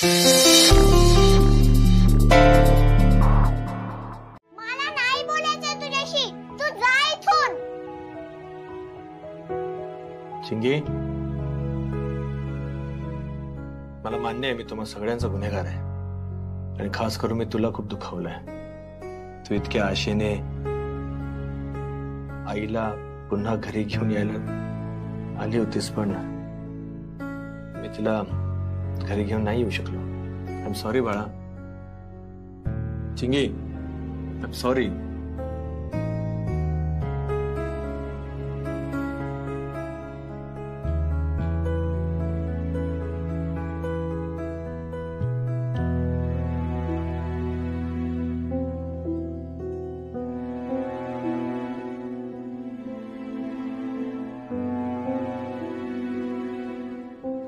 मला नाही बोलायचं तुझ्याशी, तू जा इथून. चिंगी, मला मान्य आहे मी तुम्हा सगळ्यांचा गुन्हेगार आहे आणि खास करून मी तुला खूप दुखावलंय. तू इतक्या आशेने आईला पुन्हा घरी घेऊन यायला आली होतीस, पण मी तिला घरी घेऊन नाही येऊ शकलो. आय एम सॉरी बाळा. चिंगी, आय एम सॉरी.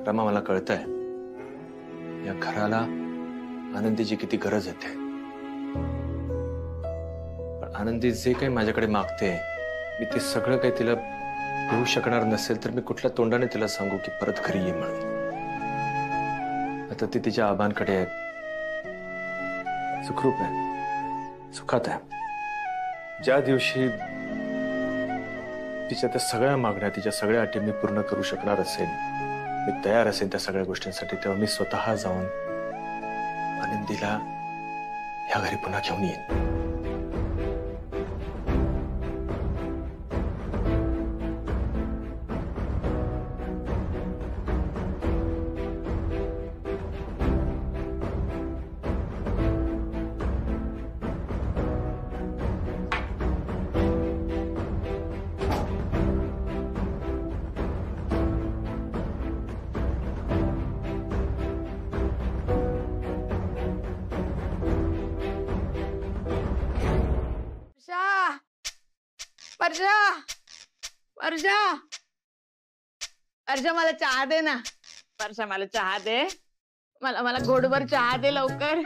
रमा, मला कळतंय या घराला आनंदीची किती गरज येते, पण आनंदी जे काही माझ्याकडे मागते मी ते सगळं काही तिला देऊ शकणार नसेल तर मी कुठल्या तोंडाने तिला सांगू की परत घरी ये म्हणून. आता ती तिच्या आबांकडे आहे, सुखरूप आहे, सुखात आहे. ज्या दिवशी तिच्या त्या सगळ्या मागण्या, तिच्या सगळ्या अटी मी पूर्ण करू शकणार असेल, मी तयार असेल त्या सगळ्या गोष्टींसाठी, तेव्हा मी स्वतः जाऊन आनंदीला या घरी पुन्हा घेऊन येईन. वर्षा, वर्षा, वर्षा, मला चहा दे ना. वर्षा, मला चहा दे. मला घोटभर चहा दे लवकर.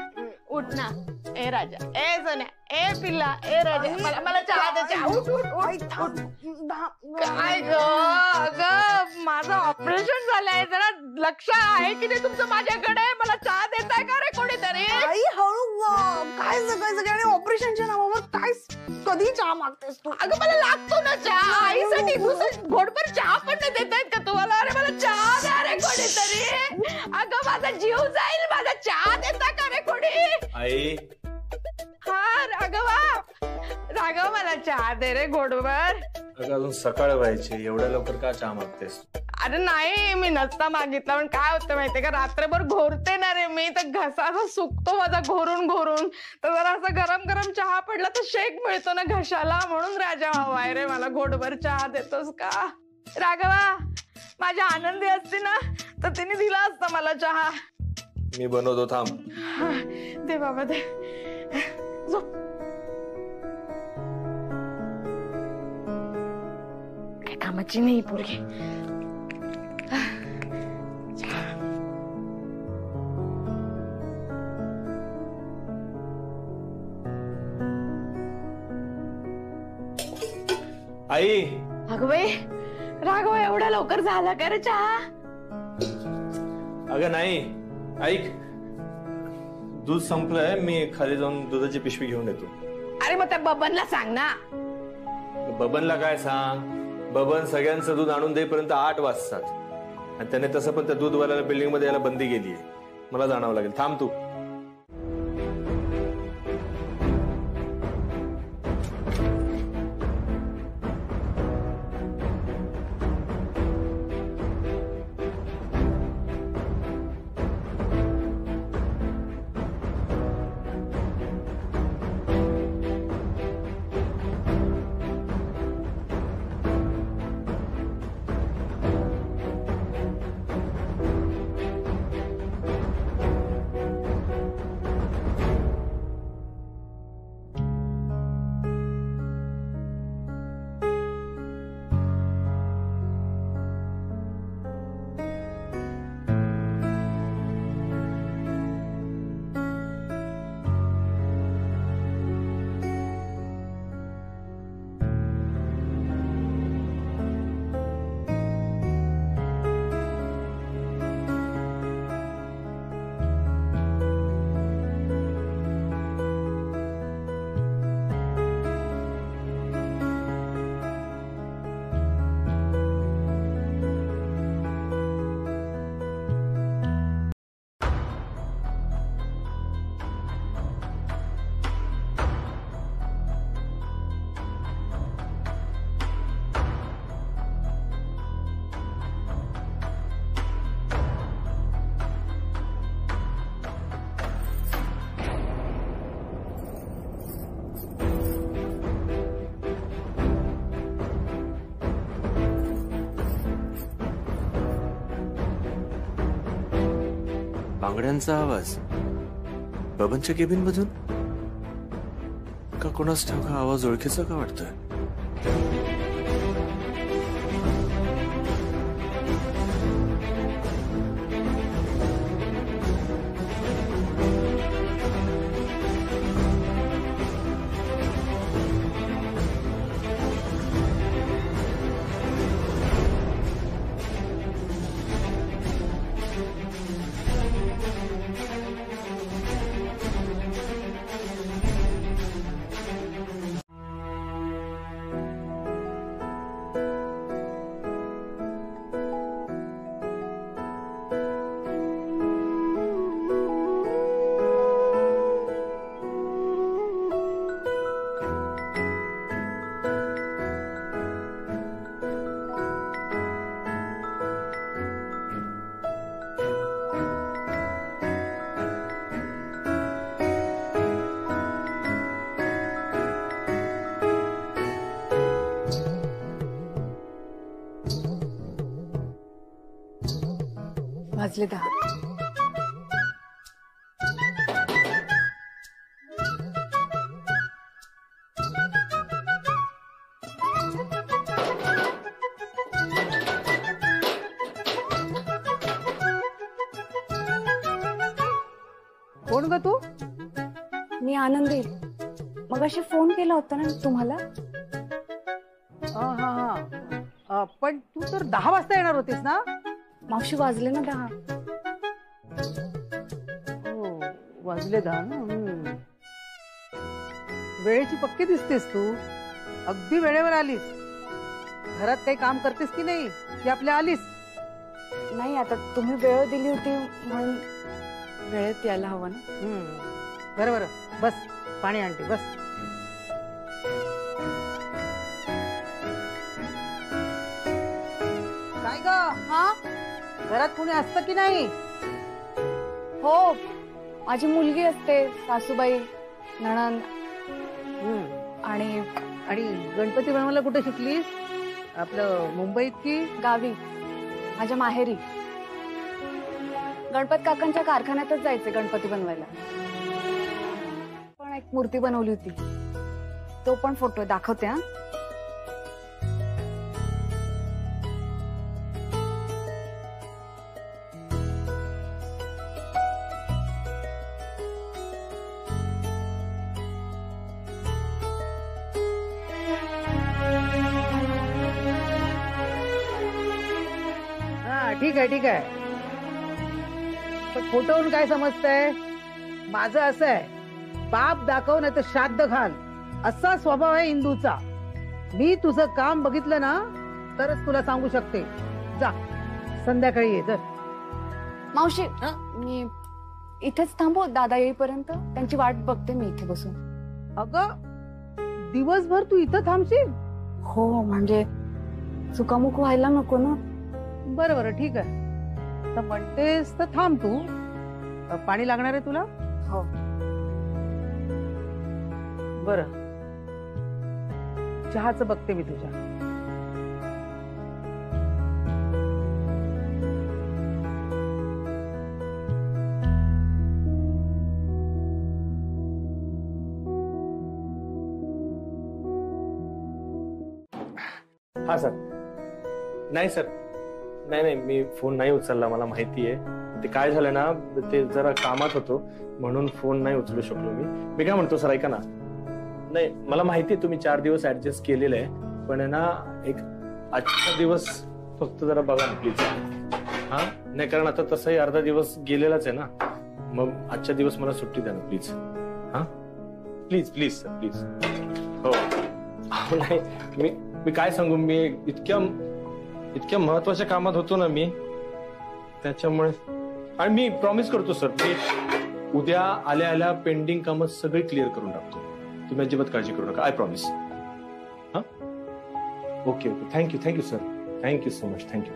उठ ना. ए राजा, ए सोन्या, ए पिल्ला, ए राजा, मला चहा दे. चहा. उठ उठ उठ. काय ग? अगं, माझं ऑपरेशन झालंय, जरा लक्ष आहे की नाही तुमचं माझ्याकडे? मला चहा देताय का रे कोणीतरी? आई हळू, काय सगळ्यांनी ऑपरेशनच्या नावावर काय कधी चहा मागतेस तू? अगं, मला लागतो ना चहा. आईसाठी घोटभर चहा पण नाही देतायत का तुम्हाला? अरे मला चहा द्या रे कोणीतरी. अगं, माझा जीव जाईल, माझा चहा देता का रे कोणी? आई. हा राघवा, राघव, मला चहा दे रे घोटभर. अगं, अजून सकाळ व्हायची, एवढ्या लवकर का चहा मागतेस? अरे नाही, मी नसता मागितला, पण काय होतं माहितीये का, रात्रभर घोरते ना रे मी, तर घसा असा सुकतो माझा घोरून घोरून. तर जरा असं गरम गरम चहा पडला तर शेक मिळतो ना घशाला, म्हणून राजा हवाय रे मला. घोटभर चहा देतोस का राघवा? माझी आनंदी असती ना तर तिने दिला असता मला चहा. मी बनवतो, थांब. दे बाबा दे. झोप. काय कामाची नाही पोरगी. आई. अगं बाई, राघव एवढा लवकर झाला का रे चहा? अगं नाही, ऐक, दूध संपलंय, मी खाली जाऊन दुधाची पिशवी घेऊन येतो. अरे मग त्या बबनला सांग ना. बबनला काय सांग? बबन सगळ्यांचं दूध आणून देईपर्यंत 8 वाजतात आणि त्याने तसं पण त्या दूधवाल्याला बिल्डिंग मध्ये यायला बंदी केली आहे. मला जाणावं लागेल, थांब तू. बांगड्यांचा आवाज बबनच्या केबिन मधून का? कोणास ठाऊक हा आवाज ओळखीचा का वाटतोय? वाजले 10. कोण ग तू? मी आनंदी. मगाशी फोन केला होता ना तुम्हाला. पण तू तर 10 वाजता येणार होतीस ना? मावशी वाजले ना 10. हो वाजले 10 ना. वेळेची पक्की दिसतेस तू. अगदी वेळेवर आलीस. घरात काही काम करतेस की नाही की आपल्या आलीस? नाही आता तुम्ही वेळ दिली होती म्हणून वेळेत यायला हवं ना. बरं बरं बस पाणी आणते बस. काय ग? हा घरात कोणी असतं की नाही? हो माझी मुलगी असते, सासूबाई, नणंद आणि आणि गणपती बनवायला कुठे शिकलीस? आपलं मुंबईत की गावी माझ्या माहेरी. गणपत काकांच्या कारखान्यातच जायचे गणपती बनवायला. पण एक मूर्ती बनवली होती, तो पण फोटो दाखवते. ठीक आहे ठीक आहे. पण फोटोवरून काय समजतंय? माझं असं आहे, बाप दाखव नाही तर श्राद्ध घाल असा स्वभाव आहे इंदूचा. मी तुझं काम बघितलं ना तरच तुला सांगू शकते. जा संध्याकाळी ये. जर मावशी मी इथेच थांबू दादा येईपर्यंत. त्यांची वाट बघते मी इथे बसून. अगं दिवसभर तू इथं थांबशील? हो म्हणजे चुकामुक व्हायला नको ना. बरं बरं ठीक आहे. तर म्हणतेस तर थांब तू. पाणी लागणार आहे तुला? हो. बरं चहाचं बघते मी तुझ्या. हा सर. नाही सर, नाही नाही मी फोन नाही उचलला. मला माहिती आहे ते काय झालं ना, ते जरा कामात होतो म्हणून फोन नाही उचलू शकलो मी. मी काय म्हणतो सर ऐका ना. नाही मला माहिती आहे तुम्ही 4 दिवस ऍडजस्ट केलेलं आहे, पण ना एक आजचा दिवस फक्त जरा बघा ना प्लीज. हा नाही कारण आता तसंही अर्धा दिवस गेलेलाच आहे ना. मग आजच्या दिवस मला सुट्टी द्या ना प्लीज. हा प्लीज प्लीज सर प्लीज. हो नाही मी काय सांगू, मी इतक्या महत्वाच्या कामात होतो ना मी, त्याच्यामुळे. आणि मी प्रॉमिस करतो सर की उद्या आल्या आल्या पेंडिंग कामं सगळी क्लिअर करून टाकतो. तुम्ही अजिबात काळजी करू नका. I promise. हा okay okay. Thank you sir. Thank you so much. Thank you.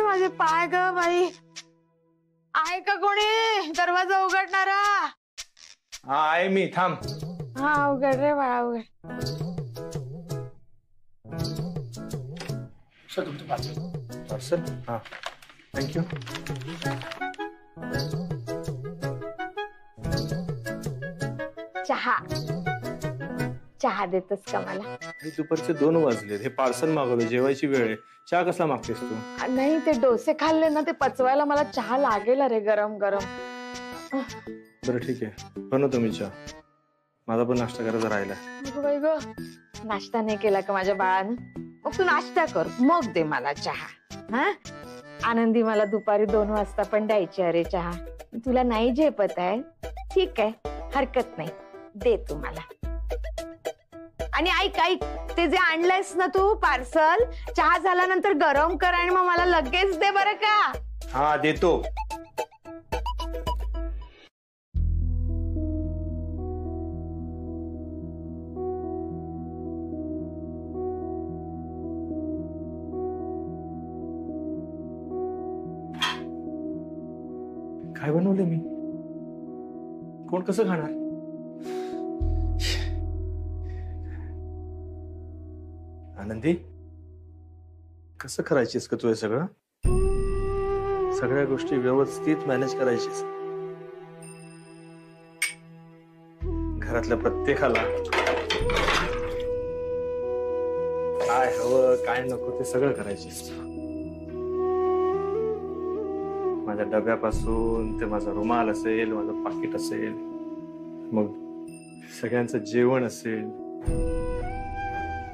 माझे पाय ग बाई. आहे का कोणी दरवाजा उघडणारा? हा आहे मी. थांब. हा उघड रे बाळा उघड. सर तुमचं पार्सल. पार्सल? हा, थँक्यू. चहा चहा देतस का मला? दुपारचे 2 वाजले. हे पार्सल मागवलं, जेवायची वेळ आहे. चहा कसला मागतेस तू? नाही, ते डोसे खाल्ले ना, ते पचवायला मला चहा लागेल रे, गरम गरम. बरं ठीक आहे, बनवतो मी चहा. माझा पण नाश्ता करायचा राहिला. बाई ग, नाश्ता नाही केला का माझ्या बाळानं? मग तू नाश्ता कर, मग दे मला चहा. हा, आनंदी मला दुपारी 2 वाजता पण द्यायची अरे चहा. तुला नाही झेपत आहे, ठीक आहे, हरकत नाही, दे तू मला. आणि ऐक ऐक, ते जे आणलंयस ना तू पार्सल, चहा झाल्यानंतर गरम कर आणि मग मला लगेच दे बरं का. हा, देतो. काय बनवले मी? कोण कसं खाणार? आनंदी, कसं करायचीस का तू हे सगळं? सगळ्या गोष्टी व्यवस्थित मॅनेज करायचीस. घरातल्या प्रत्येकाला काय हवं काय नको ते सगळं करायचीस. माझ्या डब्यापासून ते माझा रुमाल असेल, माझं पाकिट असेल, मग सगळ्यांचं जेवण असेल,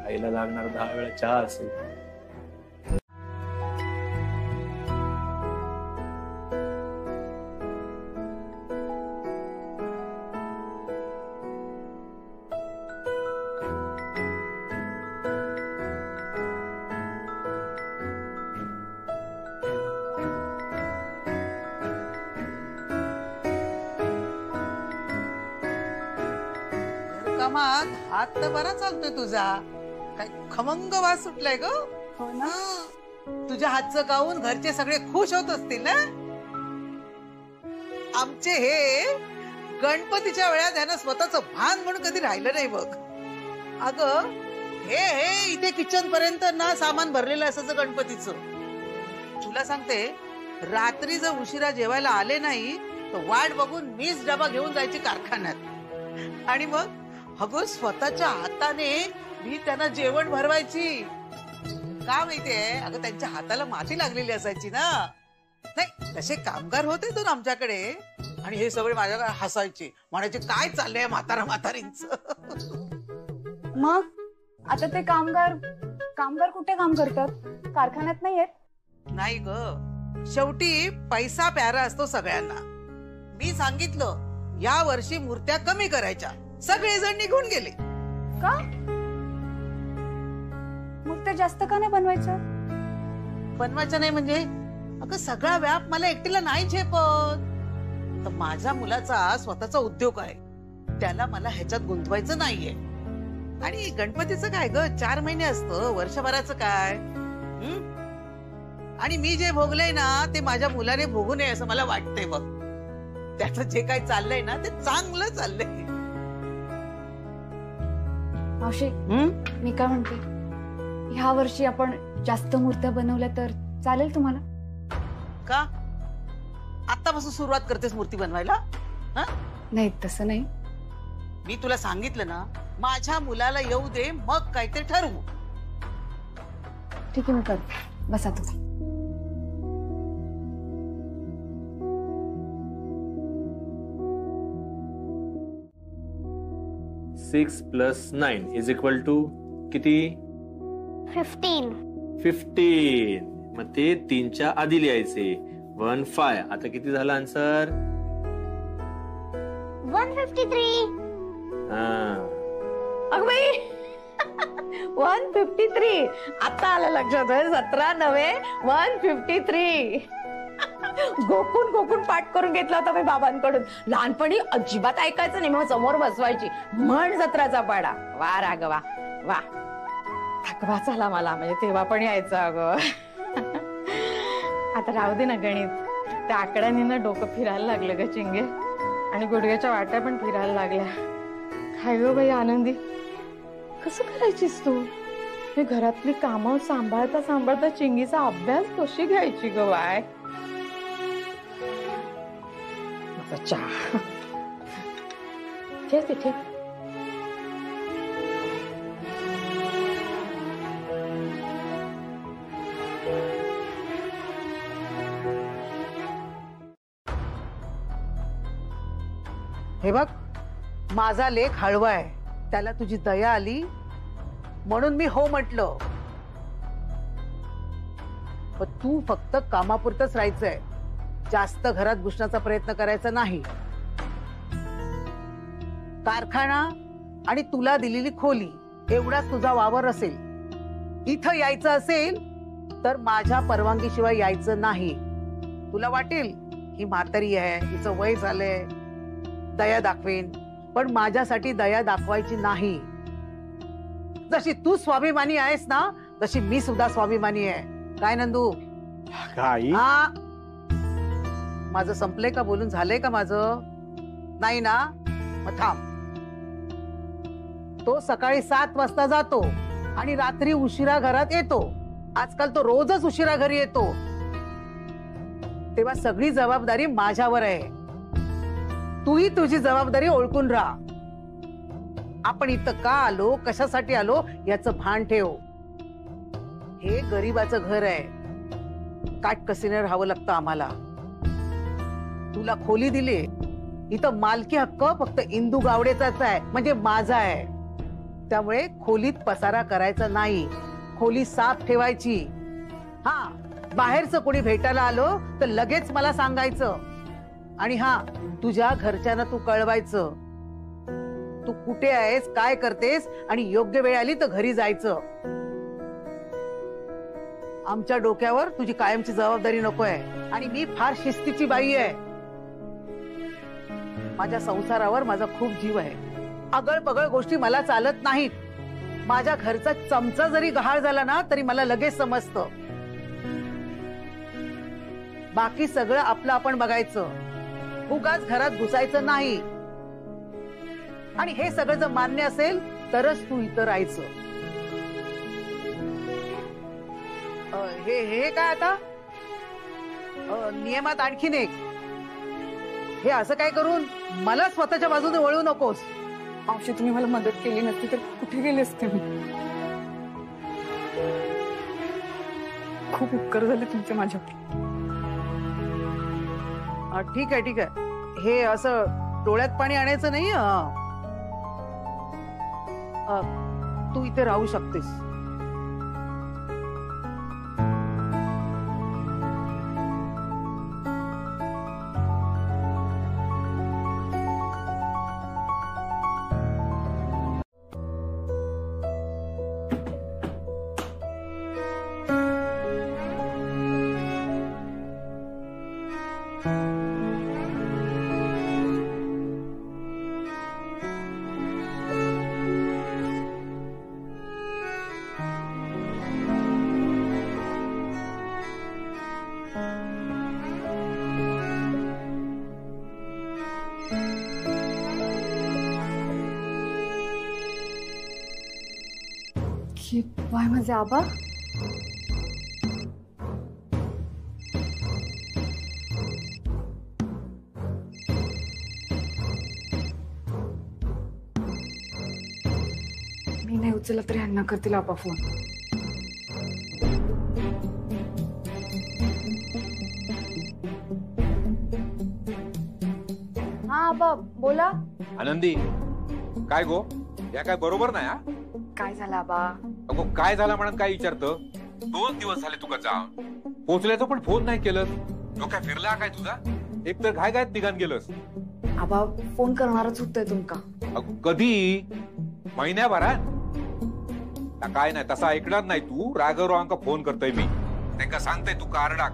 आईला लागणार 10 वेळा चहा असेल. कामात हात तर बरा चालतोय तुझा. काय खमंग वास सुटलाय ग. हो ना. तुझ्या हातचं गाऊन घरचे सगळे खुश होत असतील ना. आमचे हे गणपतीच्या वेळात ह्यानं स्वतःचं भान म्हणून कधी राहिलं नाही बघ. अगं हे इथे किचन पर्यंत ना सामान भरलेलं असायचं गणपतीचं. तुला सांगते, रात्री जर उशिरा जेवायला आले नाही तर वाट बघून मीच डबा घेऊन जायची कारखान्यात. आणि मग अगं स्वतःच्या हाताने मी त्यांना जेवण भरवायची. का माहितीये, अगं त्यांच्या हाताला माती लागलेली असायची ना. नाही, तसे कामगार होते तो आमच्याकडे, आणि हे सगळे माझ्याकडे हसायचे, म्हणायचे काय चाललंय म्हातारींच. मग आता ते कामगार कुठे काम करतात? कारखान्यात नाही येत? नाही ग, शेवटी पैसा प्यारा असतो सगळ्यांना. मी सांगितलं या वर्षी मूर्त्या कमी करायच्या, सगळेजण निघून गेले. का? मूर्त्या जास्त का नाही बनवायच्या नाही म्हणजे? अगं सगळा व्याप मला एकटीला नाही झेपत. तर माझ्या मुलाचा स्वतःचा उद्योग आहे, त्याला मला ह्याच्यात गुंतवायचं नाहीये. आणि गणपतीचं काय ग, 4 महिने असतं, वर्षभराचं काय. आणि मी जे भोगलंय ना ते माझ्या मुलाने भोगू नये असं मला वाटतंय बघ. त्याचं जे काय चाललंय ना ते चांगलं चाललंय. मावशी, मी काय म्हणते, ह्या वर्षी आपण जास्त मूर्त्या बनवल्या तर चालेल तुम्हाला? का आतापासून सुरुवात करतेस मूर्ती बनवायला? नाही तसं नाही. मी तुला सांगितलं ना, माझ्या मुलाला येऊ दे, मग काय ते ठरवू. ठीक आहे, मी करते. बसा तुम्ही. Six plus 9 is equal to किती? 15. 15. मग ते 3च्या आधी लिहायचे. 15. आता किती झाला आन्सर? 153. अगं बाई 153. आता आलं लक्षात. 17 नव्हे 153. गोकून पाठ करून घेतला होता मी बाबांकडून. लहानपणी अजिबात ऐकायचं नाही, मग समोर बसवायची म्हण जत्राचा पाडा. वा राघवा वा. थकवा झाला मला, म्हणजे तेव्हा पण यायचं अगं. आता राहू दे ना गणित. त्या आकड्याने ना डोकं फिरायला लागलं ग चिंगे, आणि गुडघ्याच्या वाट्या पण फिरायला लागल्या. काय ग बाई आनंदी, कसं करायचीस तू? हे घरातली कामं सांभाळता सांभाळता चिंगीचा अभ्यास कशी घ्यायची ग बाय? माझा चहा ठेव तिथे. हे बघ, माझा लेख हळवा आहे, त्याला तुझी दया आली म्हणून मी हो म्हटलं. पण तू फक्त कामापुरतच राहायचंय, जास्त घरात घुसण्याचा प्रयत्न करायचा नाही. कारखाना आणि तुला दिलेली खोली एवढाच तुझा वावर असेल. इथं यायचं असेल तर माझ्या परवानगीशिवाय यायचं नाही. तुला वाटेल ही म्हातारी आहे, हिचं वय झालंय, दया दाखवेन, पण माझ्यासाठी दया दाखवायची नाही. जशी तू स्वाभिमानी आहेस ना, तशी मी सुद्धा स्वाभिमानी आहे. काय नंदू? आई, हा, माझं संपलंय का? बोलून झालंय का माझं? नाही ना? मग थांब. तो सकाळी 7 वाजता जातो आणि रात्री उशिरा घरात येतो. आजकाल तो रोजच उशिरा घरी येतो. तेव्हा सगळी जबाबदारी माझ्यावर आहे. तूही तुझी जबाबदारी ओळखून राहा. आपण इथं का आलो, कशासाठी आलो याचं भान ठेव. हे गरीबाचं घर आहे, काटकसीने राहावं लागतं आम्हाला. तुला खोली दिली, इथं मालकी हक्क फक्त इंदू गावडेचाच आहे, म्हणजे माझा आहे. त्यामुळे खोलीत पसारा करायचा नाही, खोली साफ ठेवायची. हा, बाहेरचं कोणी भेटायला आलो तर लगेच मला सांगायचं. आणि हा, तुझ्या घरच्यांना तू कळवायचं तू कुठे आहेस, काय करतेस, आणि योग्य वेळ आली तर घरी जायचं. आमच्या डोक्यावर तुझी कायमची जबाबदारी नको आहे. आणि मी फार शिस्तीची बाई आहे. माझ्या संसारावर माझा खूप जीव आहे. अगळ पगळ गोष्टी मला चालत नाहीत. माझ्या घरचा चमचा जरी गहाळ झाला ना तरी मला लगेच समजतं. बाकी सगळं आपलं आपण बघायचं, उगाच घरात घुसायचं नाही. आणि हे सगळं जर मान्य असेल तरच तू इथं राहायचं. हे हे काय आता नियमात आणखीन एक, हे असं काय करून मला स्वतःच्या बाजूने वळू नकोस. मावशी, तुम्ही मला मदत केली नसती तर कुठे गेले असते मी. खूप उपकार झाले तुमचे माझ्यावर. ठीक आहे, ठीक आहे. हे असं डोळ्यात पाणी आणायचं नाही. तू इथे राहू शकतेस. वाय माझे आबा. मी नाही उचलला तरी ह्यांना करतील आबा फोन. हा आबा बोला. आनंदी, काय गो, या काय बरोबर नाही. हा, काय झालं आबा? अगो काय झालं म्हणून काय विचारतं? 2 दिवस झाले तुका जाऊन, पोहोचल्याचं पण फोन नाही केलंस. डोक्या फिरला काय तुझा? एक तर घाय गायत निघान गेलंस. आबा फोन करणारच होतोय तुमका. अगो कधी? महिन्याभरात? काय नाही तसा ऐकणार नाही तू. राघवरावांका फोन करतोय मी, त्यांना सांगताय तू कारडाक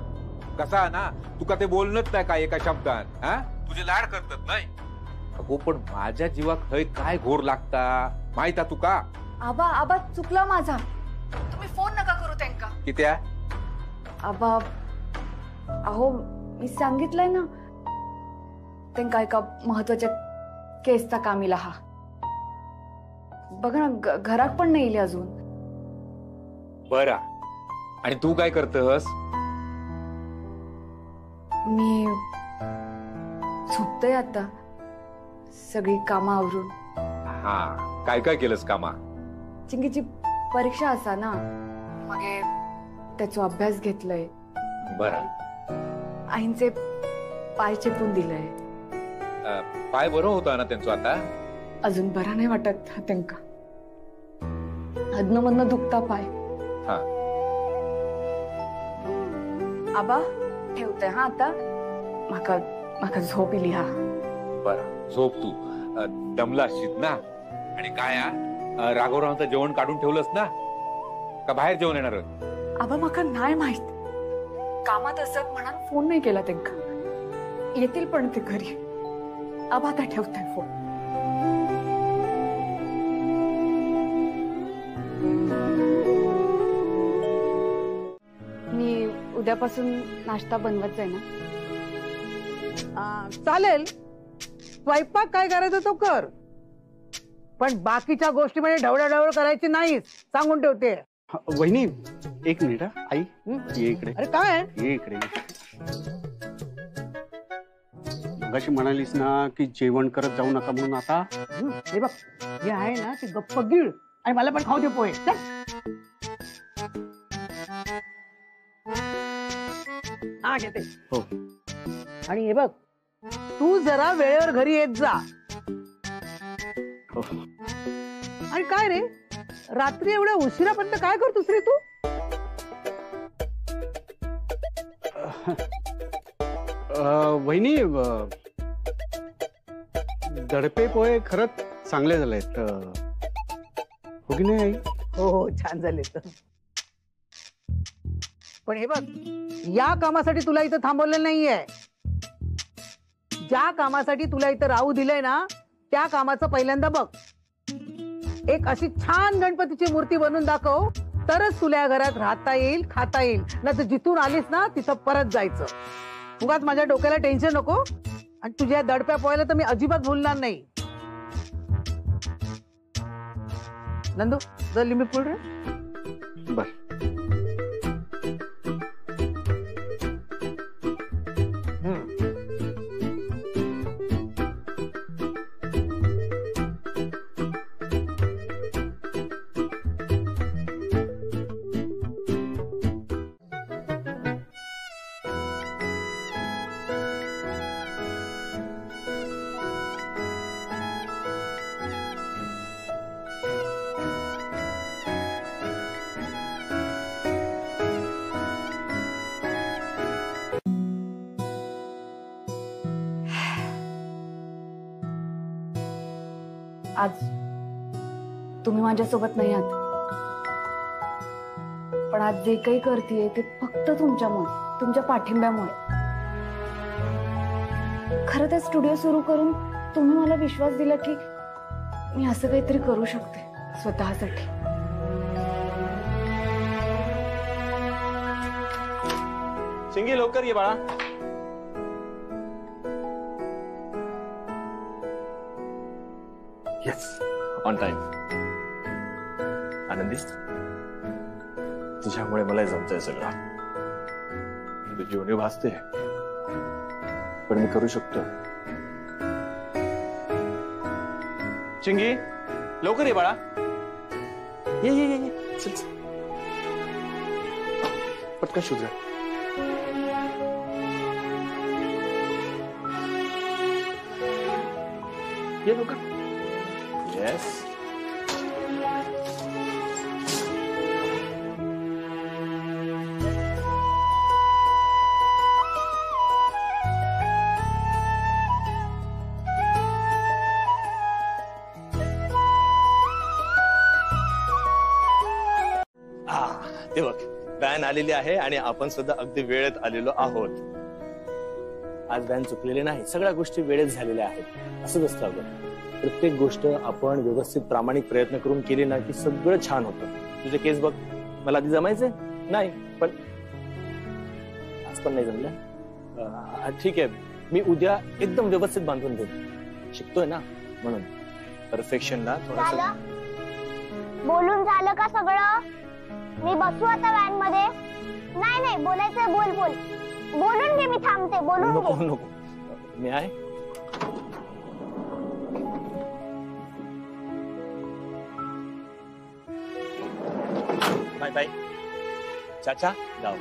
कसा ना, तुका ते बोलणच नाही काय एका शब्दात. हा, तुझे लाड करतात नाही. अगो पण माझ्या जीवाक हय काय घोर लागता माहिता तुका? आबा आबा चुकला माझा, तुम्ही फोन नका करू त्यांका. कित्या? आबा अहो मी सांगितलंय ना त्यांका एका महत्वाच्या केसचा कामीला. हा बघा ना, घरात पण नाही इले अजून. बरा. आणि तू काय करतस? मी झोपतोय आता, सगळी कामं आवरून. हा, काय काय केलंस कामा? चिंकीची परीक्षा असा ना, मग त्याचा अभ्यास घेतलाय. बरं. आईंचे पाय चेपून दिलंय. पाय बरं होता ना त्यांचं आता? अजून बरा नाही वाटत त्यांका, अधनं दुखता पाय. हा. आबा ठेवते हा आता, माका माका झोप इली. हा बरं, झोप तू. दमला असशील ना. आणि काय राघवरावांचं जेवण काढून ठेवलंस ना, का बाहेर जेवण येणार? आबा माका नाही माहित, कामात असत म्हणून फोन नाही केला त्यांका. येतील पण ते घरी. आबा आता ठेवताय फोन. मी उद्यापासून नाश्ता बनवत जाईन ना. चालेल, स्वयंपाक काय करायचं तो कर, पण बाकीच्या गोष्टी म्हणजे ढवळाढवळ करायची नाहीच, सांगून ठेवते. वहिनी एक मिनिट. आई ये इकडे. अरे काय ये इकडे. मगाशी म्हणालीस ना की जेवण करत जाऊ नका म्हणून. आता हे बघ, हे आहे ना ते गप्प गिळ आणि मला पण खाऊ दे पोहे. हा घेते. हो. आणि हे बघ, तू जरा वेळेवर घरी येत जा. हो. आणि काय रे, रात्री एवढ्या उशिरापर्यंत काय करतोस रे तू? वहिनी दडपे पोहे खरंच चांगले झालेत, हो की नाही आई? हो हो, छान झाले. पण हे बघ, या कामासाठी तुला इथं थांबवलेलं नाहीये. ज्या कामासाठी तुला इथं राहू दिलंय ना, त्या कामाचं पहिल्यांदा बघ. एक अशी छान गणपतीची मूर्ती बनवून दाखव, तरच तुला या घरात राहता येईल, खाता येईल. नाही तर जिथून आलीस ना तिथं परत जायचं. उगाच माझ्या डोक्याला टेन्शन नको. आणि तुझ्या दडप्या पोहायला तर मी अजिबात भूलणार नाही. नंदू, जर लिंबू पूड रे. बर. आज तुम्ही माझ्यासोबत नाही आहात, पण आज जे काही करतेय ते फक्त तुमच्यामुळे, तुमच्या पाठिंब्यामुळे. खरं तर स्टुडिओ सुरू करून तुम्ही मला विश्वास दिला की मी असं काहीतरी करू शकते स्वतःसाठी. चिंगी लवकर ये बाळा. Yes, on time. आनंदी, तुझ्यामुळे मला जमतंय सगळं. तुझी उणीव भासते, पण मी करू शकतो. चिंगी लवकर ये बाळा. ये ये ये ये. चल चल. पटकन शोध. ये लवकर. येस. ते बघ, व्हॅन आलेली आहे आणि आपण सुद्धा अगदी वेळेत आलेलो आहोत. आज व्हॅन चुकलेली नाही, सगळ्या गोष्टी वेळेत झालेल्या आहेत. असंच असतं अगं, प्रत्येक गोष्ट आपण व्यवस्थित प्रामाणिक प्रयत्न करून केली ना की सगळं छान होतं. तुझे केस बघ, मला आधी जमायचंय नाही, पण आज पण नाही जमलं. ठीक आहे, मी उद्या एकदम व्यवस्थित बांधून देईन. शिकतोय ना म्हणून. परफेक्शनला थोडंसं. बोलून झालं का सगळं? मी बसू आता व्हॅन मध्ये. नाही नाही बोलायचंय, बोल बोल. बोलून घे, मी थांबते. बोलून नको घे. नको, मी आहे. बाय बाय चाचा, जाओ.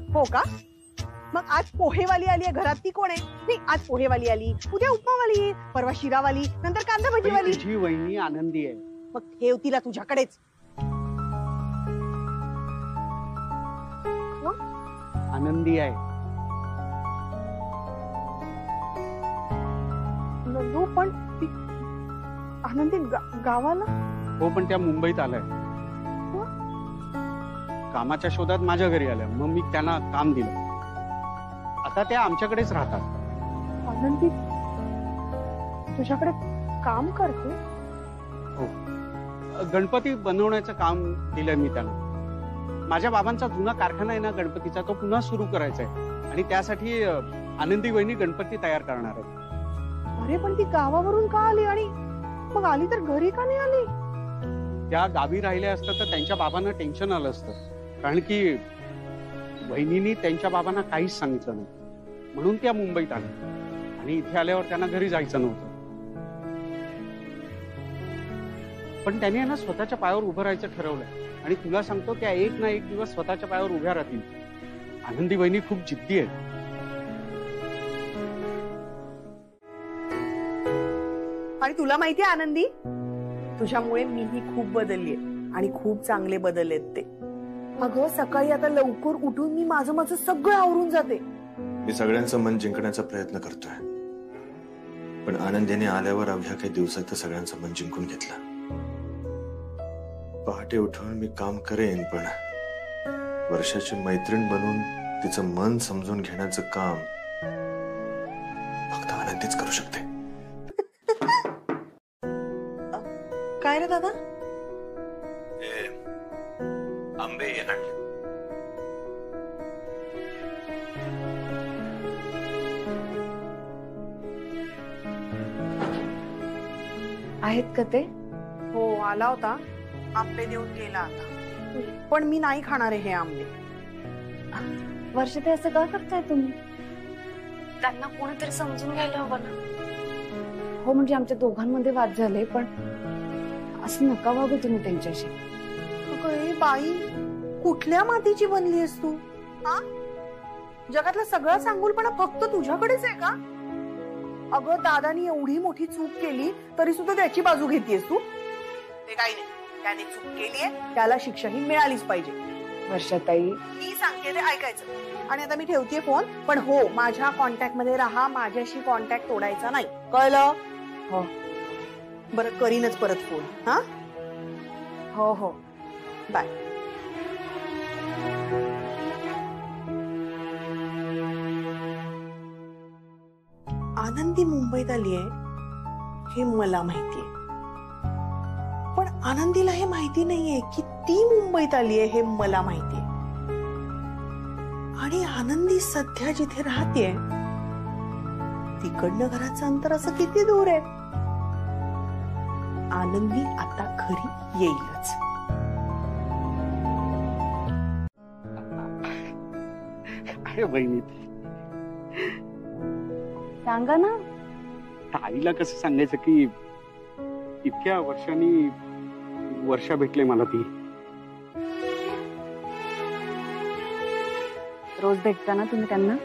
हो का? मग आज पोहेवाली आली आहे घरात, ती कोण आहे? नाही, आज पोहेवाली आली, उद्या उपमावाली, परवा शिरावाली, नंतर कांदा भजीवाली. तुझी वहिनी आनंदी आहे. मग ठेव तिला तुझ्याकडेच. आनंदी आहे. नंदू, पण ती आनंदी गावाला? हो, पण त्या मुंबईत आलाय कामाच्या शोधात. माझ्या घरी आल्या, मग मी त्यांना काम दिलं. आता त्या आमच्याकडेच राहतात. आनंदी तुझ्याकडे काम करते? हो, गणपती बनवण्याचं काम दिलंय मी त्यांना. माझ्या बाबांचा जुना कारखाना आहे ना गणपतीचा, तो पुन्हा सुरू करायचा आहे आणि त्यासाठी आनंदी वहिनी गणपती तयार करणार आहे. अरे पण ती गावावरून का आली? आणि मग आली तर घरी का नाही आली? त्या गावी राहिल्या असतात तर त्यांच्या बाबांना टेन्शन आलं असतं, कारण की वहिनींनी त्यांच्या बाबांना काहीच सांगितलं नाही. म्हणून त्या मुंबईत आल्या आणि इथे आल्यावर त्यांना घरी जायचं नव्हतं. पण त्यांनी ना स्वतःच्या पायावर उभं राहायचं ठरवलंय आणि तुला सांगतो त्या एक ना एक दिवस स्वतःच्या पायावर उभ्या राहतील. आनंदी वहिनी खूप जिद्दी आहे. आणि तुला माहितीये आनंदी, तुझ्यामुळे मीही खूप बदललीये आणि खूप चांगले बदललेत ते. अगं सकाळी आता लवकर उठून मी माझं सगळं आवरून जाते. मी सगळ्यांचं मन जिंकण्याचा प्रयत्न करतोय, पण आनंदीने आल्यावर अवघ्या काही दिवसात सगळ्यांचं मन जिंकून घेतलं. पहाटे उठून मी काम करेन, पण वर्षाची मैत्रीण बनून तिचं मन समजून घेण्याचं काम फक्त आनंदीच करू शकते. काय रे दादा? आंबे आणले. आहेत का ते? हो, आला होता, आंबे देऊन गेला आता. पण मी नाही खाणार आहे हे आंबे. वर्ष ते असं का करताय तुम्ही? त्यांना कोणीतरी समजून घ्यायला हवं ना. हो म्हणजे आमच्या दोघांमध्ये वाद झाले, पण असं नका वागू तुम्ही त्यांच्याशी. अरे बाई, कुठल्या मातीची बनली आहेस तू? हा, जगातला सगळा सांगूलपणा फक्त तुझ्याकडेच आहे का? अगं दादानी एवढी मोठी चूक केली तरी सुद्धा त्याची बाजू घेतेस तू. ते काही नाही, त्याने चूक केलीये, त्याला शिक्षा ही मिळालीच पाहिजे. वर्षाताई, मी सांगते ते ऐकायचं. आणि आता मी ठेवतेय फोन, पण हो, माझ्या कॉन्टॅक्ट मध्ये राहा, माझ्याशी कॉन्टॅक्ट तोडायचा नाही, कळलं? हो. बरं, करीनच परत फोन. हा, हो हो, बाय. आनंदी मुंबईत आली आहे हे मला माहितीये, पण आनंदीला हे माहिती नाहीये की ती मुंबईत आली आहे हे मला माहितीये. आणि आनंदी सध्या जिथे राहतेय तिकडनं घराचं अंतर असं किती दूर आहे. आनंदी आता घरी येईलच. अरे बहिणी, सांगा ना. ताईला कसं सांगायचं की इतक्या वर्षांनी वर्षा भेटले मला. ती रोज भेटता ना तुम्ही त्यांना?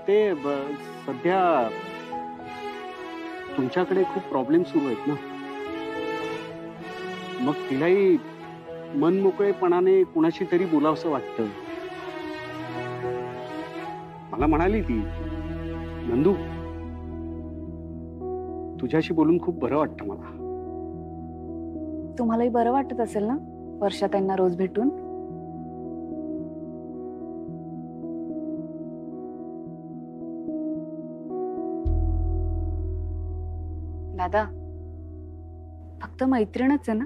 ते सध्या तुमच्याकडे खूप प्रॉब्लेम सुरू आहेत ना, मग तिलाही मन मोकळेपणाने कुणाशी तरी बोलावंसं वाटतं. मला म्हणाली ती, नंदू तुझ्याशी बोलून खूप बरं वाटतं मला. तुम्हालाही बरं वाटत असेल ना वर्षा त्यांना रोज भेटून? दादा फक्त मैत्रीणच आहे ना?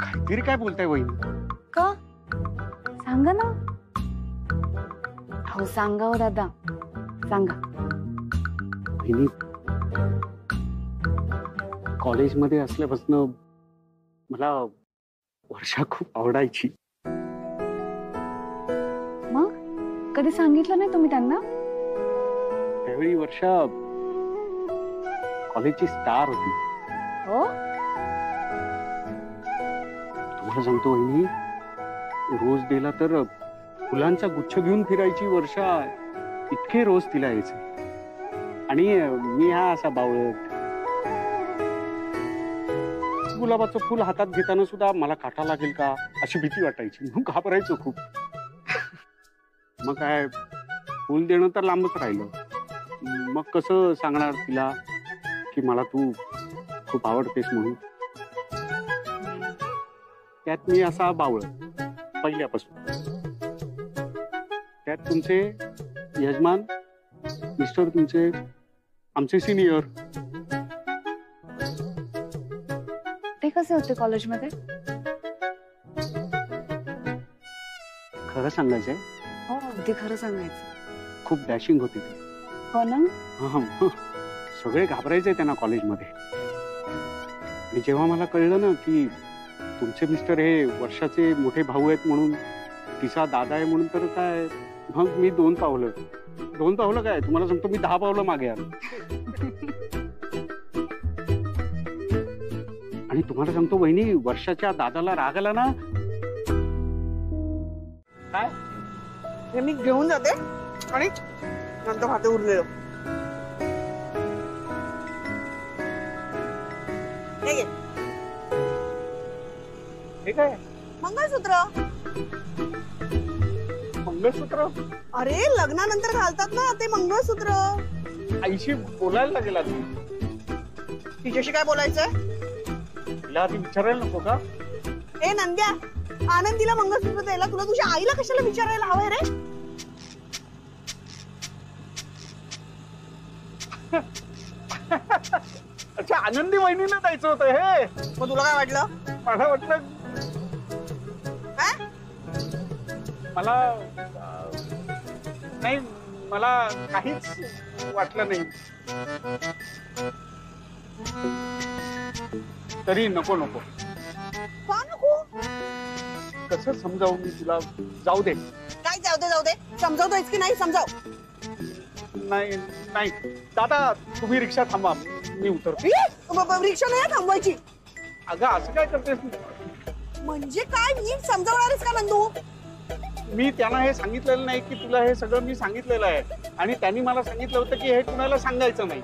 काहीतरी काय बोलताय वहिनी? का सांगा ना. हो सांगा हो दादा सांगा. वहिनी कॉलेजमध्ये असल्यापासून मला वर्षा खूप आवडायची. मग कधी सांगितलं नाही तुम्ही त्यांना? त्यावेळी वर्षा कॉलेजची स्टार होती. हो तुम्हाला सांगतो वहिनी, रोज गेला तर फुलांचा गुच्छ घेऊन फिरायची वर्षा. इतके रोज तिला यायचे आणि मी हा असा बावळट. गुलाबाचं फुल हातात घेताना सुद्धा मला काटा लागेल का अशी भीती वाटायची. मग घाबरायचो खूप. मग काय फुल देणं तर लांबच राहिलं. मग कसं सांगणार तिला की मला तू खूप आवडतेस म्हणून. त्यात मी असा बावळट पहिल्यापासून. त्यात तुमचे यजमान मिस्टर तुमचे आमचे सिनियर. ते कसे होते कॉलेजमध्ये? खरं सांगायचंय हो अगदी खरं सांगायचं. खूप डॅशिंग होते ते. हो ना? सगळे घाबरायचे त्यांना कॉलेजमध्ये. आणि जेव्हा मला कळलं ना की तुमचे मिस्टर हे वर्षाचे मोठे भाऊ आहेत म्हणून, तिचा दादा आहे म्हणून, तर काय मग मी दोन पावलं काय तुम्हाला सांगतो, मी 10 पावलं मागे आलो. आणि तुम्हाला सांगतो वहिनी, वर्षाच्या दादाला राग आला ना. काय हे मी घेऊन जाते आणि नंतर खाते उरलेलं. हे घे. हे काय मंगळसूत्र. मंगळसूत्र? अरे लग्नानंतर घालतात ना ते मंगळसूत्र. आईशी बोलायला लागेल आधी. तिच्याशी काय बोलायचंय? तिला आधी विचारायला नको का? ए नंद्या, आनंदीला मंगळसूत्र द्यायला तुला तुझ्या आईला कशाला विचारायला हवंय रे? अच्छा, आनंदी वहिनीला द्यायचं होतं हे. मग तुला काय वाटलं? मला वाटलं मला नाही, मला काहीच वाटलं नाही. तरी नको नको. का नको? कसं समजावू मी तुला? जाऊ दे. काय जाऊ दे? समजावतोयस की नाही? समजाव. नाही नाही दादा, तुम्ही रिक्षा थांबा, मी उतरतो. रिक्षा नाही थांबवायची. अगं असं काय करतेस? म्हणजे काय नीट समजावणारच का नंदू? मी त्यांना हे सांगितलेलं नाही की तुला हे सगळं मी सांगितलेलं आहे. आणि त्यांनी मला सांगितलं होतं की हे कुणाला सांगायचं नाही.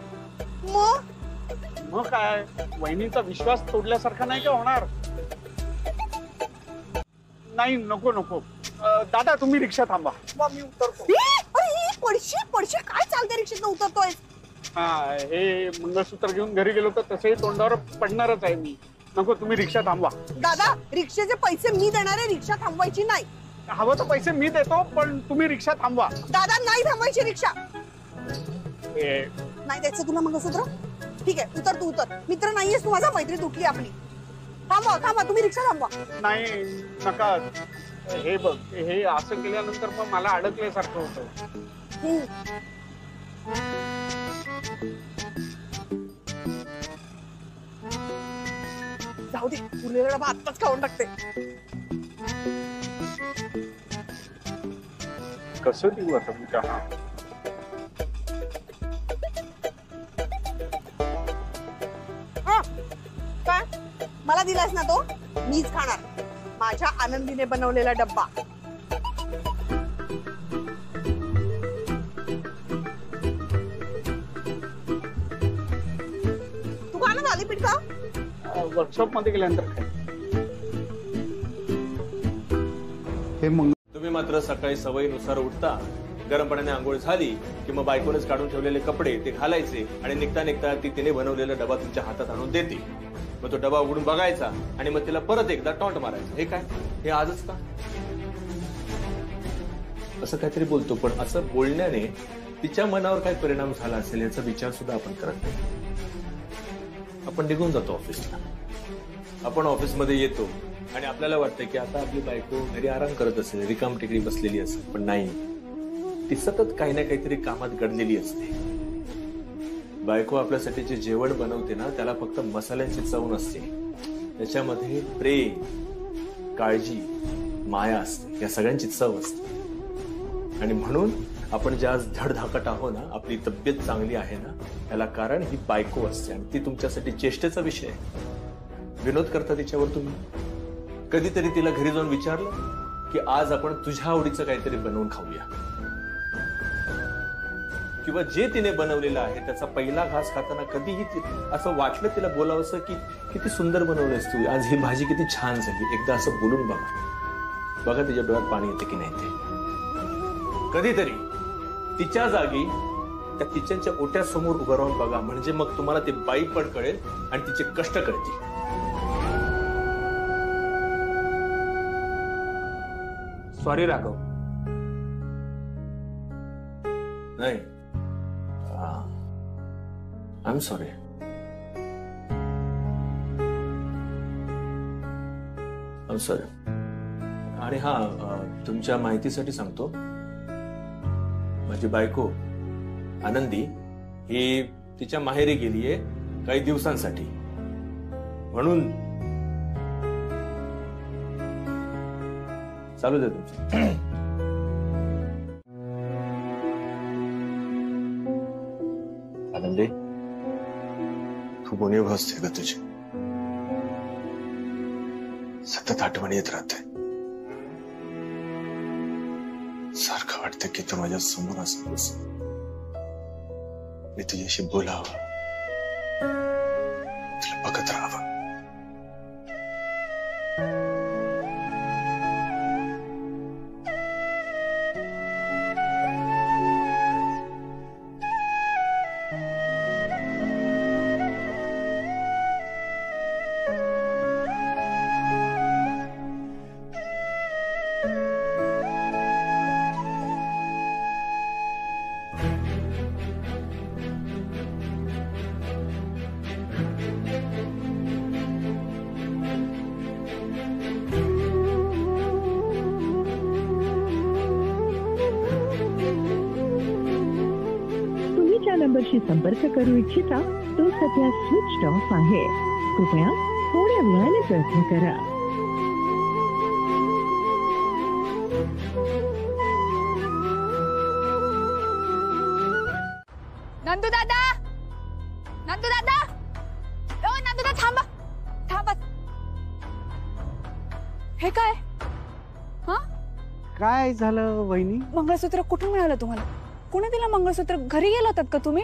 मग काय वहिनीचा विश्वास तोडल्यासारखा नाही का होणार? नाही नको नको. दादा तुम्ही रिक्षा थांबा, मी उतरतो. पडशील काय चालते रिक्षेत उतरतोय? हा, हे मंगळसूत्र घेऊन घरी गेलो तर तसंही तोंडावर पडणारच आहे मी. नको, तुम्ही रिक्षा थांबवा. दादा रिक्षेचे पैसे मी देणार आहे, रिक्षा थांबवायची नाही. हवं तर पैसे मी देतो, पण तुम्ही रिक्षा थांबवा. दादा नाही थांबवायची रिक्षा. नाही द्यायचं तुला मंगळसूत्र? ठीक आहे, उतर तू उतर. मित्र नाहीयेस तू माझा, मैत्री तुटली आपली. थांबवा तुम्ही रिक्षा थांबवा. नाही नका. हे बघ, हे असं केल्यानंतर मग मला अडकल्यासारखं होतं. जाऊ दे, उरलेला डबा आत्ताच खाऊन टाकते. कसं देऊ आता मी चहा? काय मला दिलास ना तो, मीच खाणार. माझ्या आनंदीने बनवलेला डब्बा. तू खा ना थालीपीठ का? वर्कशॉप मध्ये गेल्यानंतर तुम्ही मात्र सकाळी सवयीनुसार उठता, गरम पाण्याने आंघोळ झाली की मग बायकोनेच काढून ठेवलेले कपडे ते घालायचे आणि निघता निघता ती तिने बनवलेला डबा तुमच्या हातात आणून देते. मग तो डबा उघडून बघायचा आणि मग तिला परत एकदा टॉन्ट मारायचा. हे काय? हे आजच का? असं काहीतरी बोलतो, पण असं बोलण्याने तिच्या मनावर काय परिणाम झाला असेल याचा विचार सुद्धा आपण करत नाही. आपण निघून जातो ऑफिसला, आपण ऑफिसमध्ये येतो आणि आपल्याला वाटतं की आता आपली बायको घरी आराम करत असेल, रिकाम टेकडी बसलेली असेल, पण नाही, ती सतत काही ना काहीतरी कामात गडलेली असते. बायको आपल्यासाठी जे जेवण बनवते ना, त्याला फक्त मसाल्यांची चव नसते, त्याच्यामध्ये प्रेम, काळजी, माया असते, या सगळ्यांची चव असते. आणि म्हणून आपण जे आज धडधाकट आहो ना, आपली तब्येत चांगली आहे ना, त्याला कारण ही बायको असते आणि ती तुमच्यासाठी चेष्टेचा विषय आहे. विनोद करता तिच्यावर तुम्ही. कधीतरी तिला घरी जाऊन विचारलं की आज आपण तुझ्या आवडीचं काहीतरी बनवून खाऊया, किंवा जे तिने बनवलेलं आहे त्याचा पहिला घास खाताना कधीही असं वाटलं तिला बोलावंसं की किती सुंदर बनवलंयस तू, आज ही भाजी किती छान झाली, एकदा असं बोलून बघा तिच्या डोळ्यात पाणी येते की नाही ते. कधीतरी तिच्या जागी त्या किचनच्या ओट्यासमोर उभं राहून बघा, म्हणजे मग तुम्हाला ती बाई पण कळेल आणि तिचे कष्ट कळतील. सॉरी राघव. नाही, I am sorry. I am sorry. आणि हा, तुमच्या माहितीसाठी सांगतो, माझी बायको आनंदी ही तिच्या माहेरी गेलीये काही दिवसांसाठी, म्हणून चालू दे तुमचं. आनंदी, खूप उणीव असते ग तुझी, सतत आठवण येत राहते. सारखं वाटतं की तू माझ्या समोर असतोस, मी तुझ्याशी बोलावं, तुला बघत राहावं. नंबरशी संपर्क करू इच्छिता तो सध्या स्विच ऑफ आहे. कृपया थोड्या वेळाने प्रयत्न करा. नंदू दादा, नंदू दादा, ओ नंदू दादा, थांबा थांबा. हे काय? हा, काय झालं वहिनी? मंगळसूत्र कुठून मिळालं तुम्हाला? कोणी दिलं मंगळसूत्र? घरी गेला होतात का तुम्ही?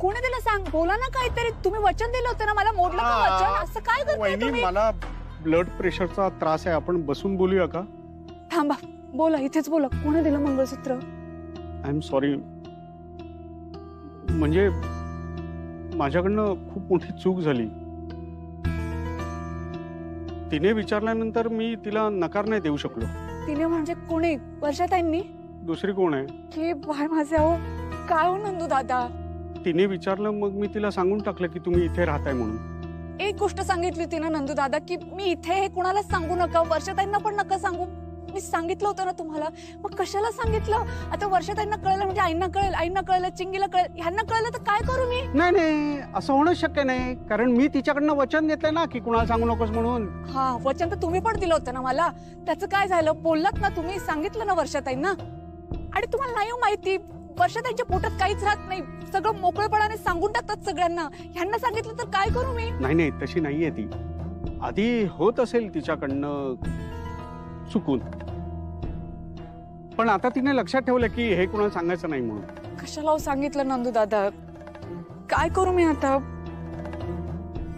कोणी दिलं? सांग, बोला ना काहीतरी. तुम्ही वचन दिलं होतं ना मला, मोडलं का वचन? असं काय करताय तुम्ही? मला ब्लड प्रेशरचा त्रास आहे, आपण बसून बोलूया का? थांबा, बोला, इथेच बोला. कोणी दिलं मंगळसूत्र? आय एम सॉरी, म्हणजे माझ्याकडनं खूप मोठी चूक झाली. तिने विचारल्यानंतर मी तिला नकार नाही देऊ शकलो. तिने म्हणजे कोणी? वर्षाताईंनी? दुसरी कोण आहे? हे बाय माझे, अहो काय हो नंदू दादा. तिने विचारलं, मग मी तिला सांगून टाकलं की तुम्ही इथे राहताय म्हणून. एक गोष्ट सांगितली तिनं नंदू दादा की मी इथे, हे कुणाला सांगू नका, वर्षाताईंना पण नका सांगू. मी सांगितलं होतं ना तुम्हाला, मग कशाला सांगितलं? आता वर्षाताईंना कळलं म्हणजे आईंना कळेल, आईंना कळलं, चिंगीला कळेल, ह्यांना कळलं तर काय करू मी? नाही नाही, असं होणं शक्य नाही, कारण मी तिच्याकडनं वचन घेतलंय ना की कुणाला सांगू नकोस म्हणून. हा, वचन तर तुम्ही पण दिलं होतं ना मला. त्याचं काय झालं? बोललात ना तुम्ही, सांगितलं ना वर्षाताईंना. आणि तुम्हाला नाही माहिती, वर्षाताईंच्या पोटात काहीच राहत नाही, सगळं मोकळेपणाने सांगून टाकतात सगळ्यांना. ह्यांना सांगितलं तर काय करू मी? नाही नाही, तशी नाहीये ती. आधी होत असेल तिच्याकडनं चुकून, पण आता तिने लक्षात ठेवलं की हे कुणाला सांगायचं नाही म्हणून. कशाला सांगितलं नंदू दादा? काय करू मी आता?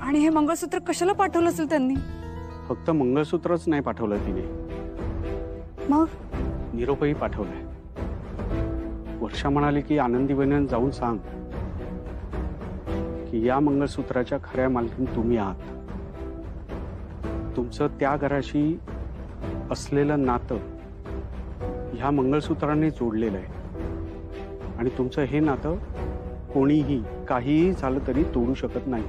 आणि हे मंगळसूत्र कशाला पाठवलं असेल त्यांनी? फक्त मंगळसूत्रच नाही पाठवलं तिने, मग निरोपही पाठवलाय. वर्षा म्हणाली की आनंदी बहिणीनं जाऊन सांग की या मंगळसूत्राच्या खऱ्या मालकीण तुम्ही आहात. तुमचं त्या घराशी असलेलं नातं ह्या मंगळसूत्राने जोडलेलं आहे आणि तुमचं हे नातं कोणीही काहीही झालं तरी तोडू शकत नाही.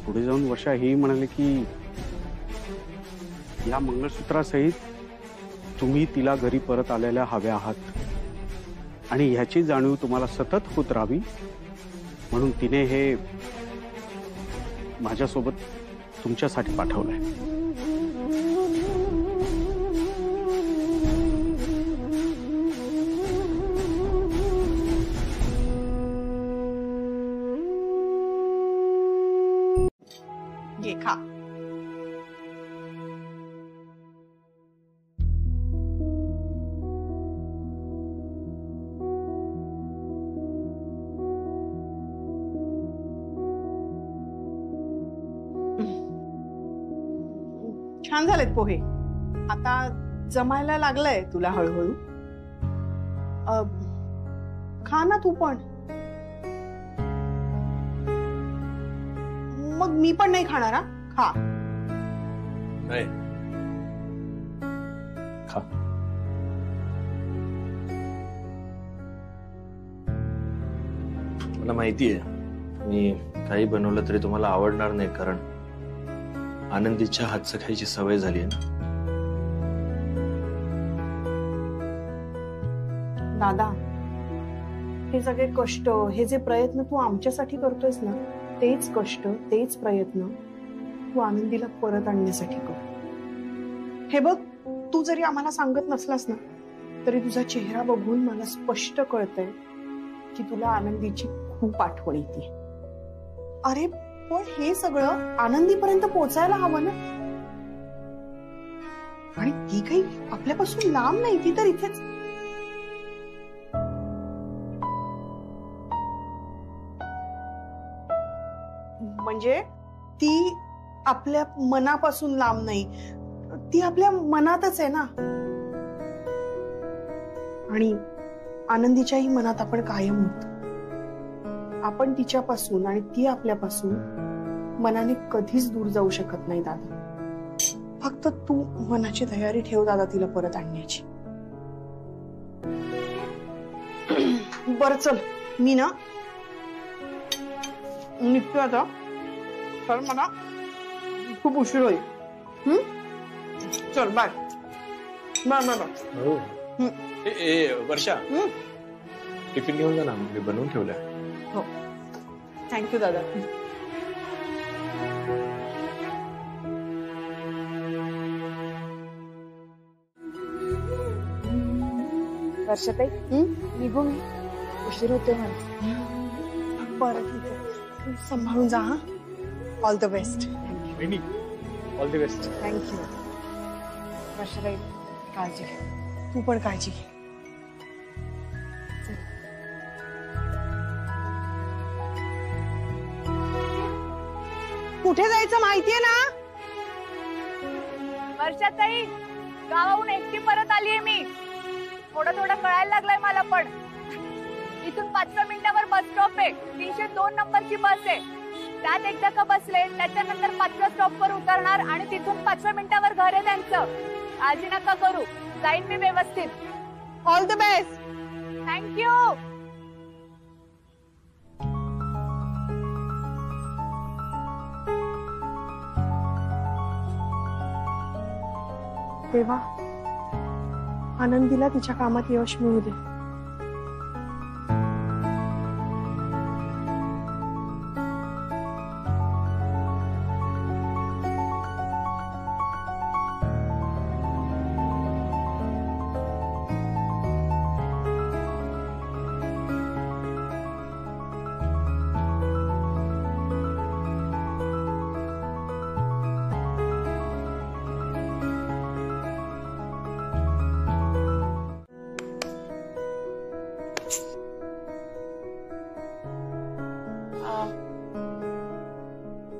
पुढे जाऊन वर्षा हेही म्हणाले की या मंगळसूत्रासहित तुम्ही तिला घरी परत आलेल्या हव्या आहात आणि ह्याची जाणीव तुम्हाला सतत होत राहावी म्हणून तिने हे माझ्यासोबत तुमच्यासाठी पाठवलंय. घे खा. छान झालेत पोहे. आता जमायला लागलंय तुला हळूहळू. खा ना तू पण. मग मी पण नाही खाणार हा. खा. नाही खा. मला माहितीये मी काही बनवलं तरी तुम्हाला आवडणार नाही कारण आनंदीच्या हातचं खायची सवय झाली आहे ना. दादा, हे सगळे कष्ट, हे जे प्रयत्न तू आमच्यासाठी करतोयस ना, तेच कष्ट, तेच प्रयत्न तू आनंदीला परत आणण्यासाठी कर. हे बघ, तू जरी आम्हाला सांगत नसलास ना तरी तुझा चेहरा बघून मला स्पष्ट कळतंय की तुला आनंदीची खूप आठवण येते. अरे पण हे सगळं आनंदीपर्यंत पोहोचायला हवं ना. आणि ती काही आपल्यापासून लांब नाही, ती तर इथेच. म्हणजे ती आपल्या मनापासून लांब नाही, ती आपल्या मनातच आहे ना. आणि आनंदीच्याही मनात आपण कायम होतो. आपण तिच्यापासून आणि ती आपल्यापासून मनाने कधीच दूर जाऊ शकत नाही दादा. फक्त तू मनाची तयारी ठेव दादा तिला परत आणण्याची. बर चल, मी ना निघतो आता. तर मला खूप उशीर होईल. चल बाय बाय बाय बाय. वर्षा टिफिन घेऊन जा ना, मी बनवून ठेवलंय. हो थँक्यू दादा. वर्षाताई निघून उशीर होतोय मला. बरं ठीक आहे, सांभाळून जा. हा, all the best. All the best. Thank you. वर्षाताई काळजी घे. तू पण काळजी घे. कुठे जायचं माहितीये ना? वर्षाताई गावाहून एकटी परत आलीये मी. थोडं थोडं कळायला लागलंय मला. पण इथून 5 मिनिटावर बस स्टॉप आहे. 302 नंबरची बस आहे. त्यात एकदा का बसले त्याच्यानंतर 5व्या स्टॉपवर उतरणार आणि तिथून 5 मिनिटावर घर आहे त्यांचं. काळजी नका करू, जाईन मी व्यवस्थित. All the best. थँक्यू. देवा, आनंदीला तिच्या कामात यश मिळू दे.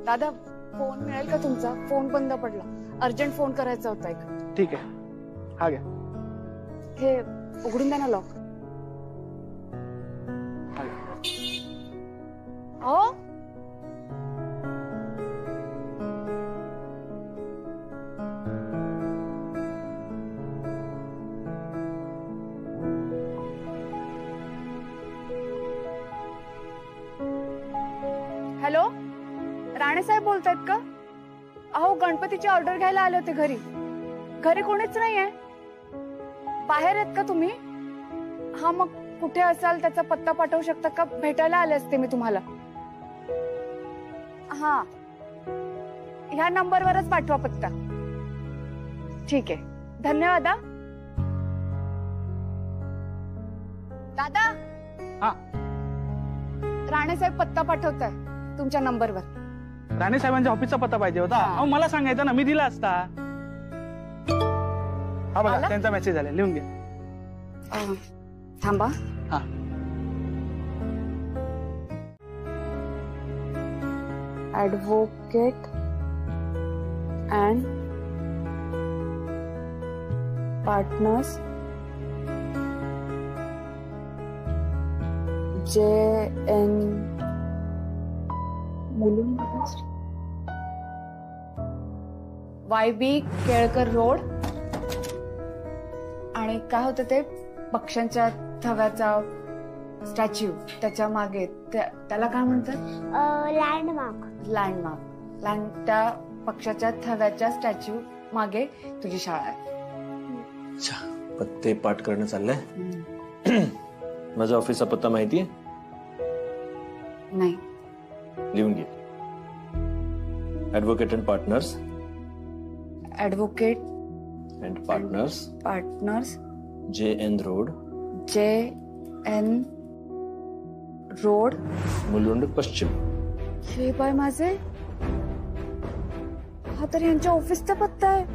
दादा फोन मिळेल का तुमचा? फोन बंद पडला. अर्जंट फोन करायचा होता एक. ठीक आहे, हा घ्या. हे उघडून द्या ना लॉक. हो राणे साहेब बोलतायत का? अहो गणपतीची ऑर्डर घ्यायला आले होते घरी. घरी कोणीच नाहीये. बाहेर आहेत का तुम्ही? हा मग कुठे असाल त्याचा पत्ता पाठवू शकता का? भेटायला आले असते मी तुम्हाला. हा ह्या नंबरवरच पाठवा पत्ता. ठीक आहे, धन्यवाद. दादा. हा. राणे साहेब पत्ता पाठवताय तुमच्या नंबरवर. राणे साहेबांच्या ऑफिसचा पत्ता पाहिजे होता. अहो मला सांगायचं ना, मी दिला असता. हा बघा आला? त्यांचा मेसेज आला, लिहून घ्या. थांबा. हा. Advocate and partners JN Mulund YB Kelkar road. आणि काय होतं ते पक्ष्यांच्या थव्याचा स्टॅच्यू त्याच्या मागे त्याला काय म्हणतात? लँडमार्क. त्या पक्षाच्या थव्याच्या स्टॅच्यू मागे तुझी शाळा आहे. अच्छा, पत्ते पाठ करणं चाललंय. माझा ऑफिसचा पत्ता माहितीये? नाही. लिहून घे. Advocate and partners. Advocate and partners JN road. JN road Mulund पश्चिम. हे बाय माझे, हा तर यांच्या ऑफिसचा पत्ता आहे.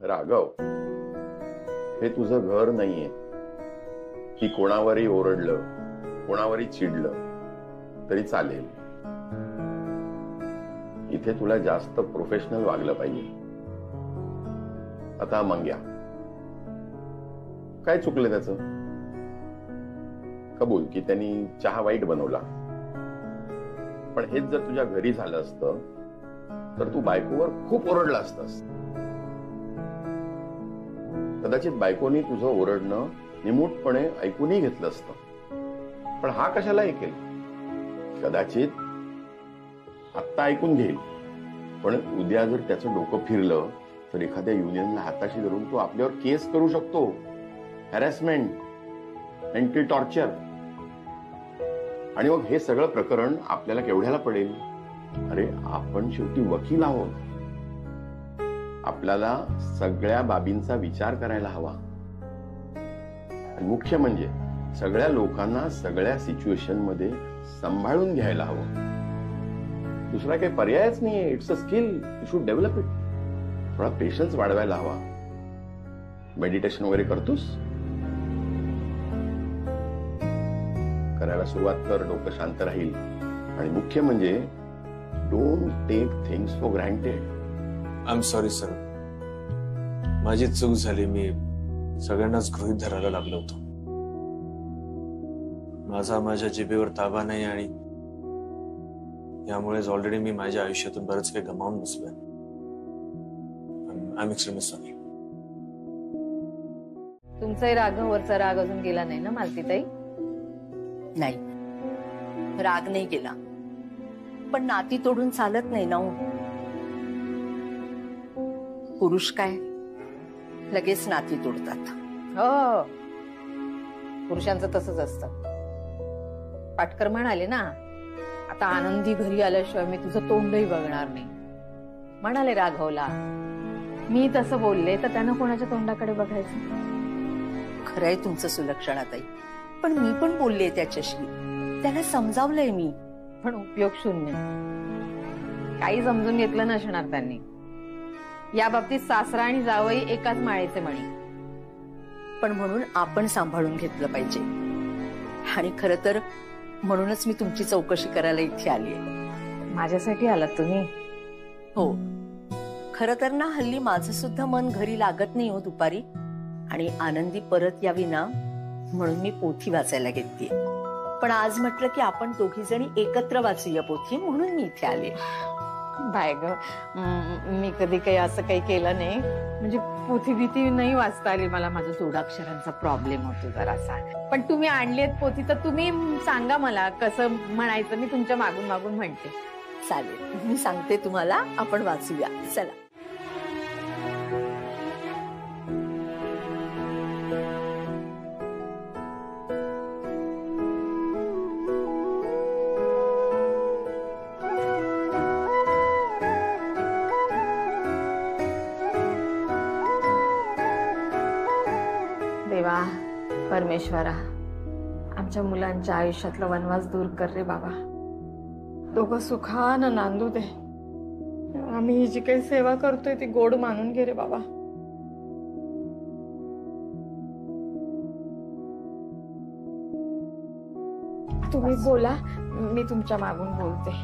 राघव, हे तुझं घर नाहीये की कोणावरही ओरडलं, कोणावरही चिडलं तरी चालेल. इथे तुला जास्त प्रोफेशनल वागलं पाहिजे. आता मंग्या, काय चुकलं त्याचं? कबूल की त्यांनी चहा वाईट बनवला, पण हेच जर तुझ्या घरी झालं असतं तर तू बायकोवर खूप ओरडला असतास. कदाचित बायकोनी तुझं ओरडणं निमूटपणे ऐकूनही घेतलं असतं, पण हा कशाला ऐकेल? कदाचित आत्ता ऐकून घेईल, पण उद्या जर त्याचं डोकं फिरलं तर एखाद्या युनियनला हाताशी धरून तो आपल्यावर केस करू शकतो. Harassment, mental torture. आणि मग हे सगळं प्रकरण आपल्याला केवढ्याला पडेल? अरे आपण शेवटी वकील आहोत. आपल्याला सगळ्या बाबींचा विचार करायला हवा. आणि मुख्य म्हणजे सगळ्या लोकांना सगळ्या सिच्युएशन मध्ये सांभाळून घ्यायला हवं. दुसरा काही पर्यायच नाहीये. It's a skill, you should develop it. थोडा पेशन्स वाढवायला हवा. मेडिटेशन वगैरे करतोस? करायला सुरुवात कर, डोकं शांत राहील. आणि मुख्य म्हणजे don't take things for granted. I am sorry sir, माझी चूक झाली. मी सगळ्यांनाच गृहीत धरायला लागलो होतो. माझ्या जिभेवर ताबा नाही आणि यामुळेच ऑलरेडी मी माझ्या आयुष्यातून बरंच काही गमावून बसलोय. I am extremely sorry. तुमचाही राघववरचा राग अजून गेला नाही ना मालतीताई? नाही, राग नाही गेला, पण नाती तोडून चालत नाही ना. पुरुष काय लगेच नाती तोडतात. हो, पुरुषांचं तसंच असतं. पाटकर म्हणाले ना, आता आनंदी घरी आल्याशिवाय मी तुझं तोंडही बघणार नाही. म्हणाले राघवला. मी तसं बोलले तर त्यानं कोणाच्या तोंडाकडे बघायचं? खरंय तुमचं सुलक्षणाताई, पण मी पण बोलले त्याच्याशी. त्याला समजावलंय मी, पण उपयोग शून्य. काही समजून घेतलं नसणार त्यांनी. या बाबतीत सासरा आणि जावई एकाच माळेचे मणी. पण म्हणून आपण सांभाळून घेतलं पाहिजे. आणि खरं तर म्हणूनच मी तुमची चौकशी करायला इथे आलीय. माझ्यासाठी आलात तुम्ही? हो, खरं तर ना हल्ली माझं सुद्धा मन घरी लागत नाही हो दुपारी. आणि आनंदी परत यावी ना म्हणून मी पोथी वाचायला घेतलीये. पण आज म्हटलं की आपण दोघी जणी एकत्र वाचूया पोथी, म्हणून मी इथे आले. बाय ग, मी कधी काही असं काही केलं नाही. म्हणजे पोथी भीती नाही वाचता आली मला. माझा जोडाक्षरांचा प्रॉब्लेम होतो जरासा. पण तुम्ही आणलीत पोथी तर तुम्ही सांगा मला कसं म्हणायचं. मी तुमच्या मागून मागून म्हणते. चालेल, मी सांगते तुम्हाला, आपण वाचूया. चला. देवा परमेश्वरा, आमच्या मुलांच्या आयुष्यातला वनवास दूर कर रे बाबा. दोघं सुखानं नांदू दे. आम्ही ही जी काही सेवा करतोय ती गोड मानून घे रे बाबा. तुम्ही बोला, मी तुमच्या मागून बोलते.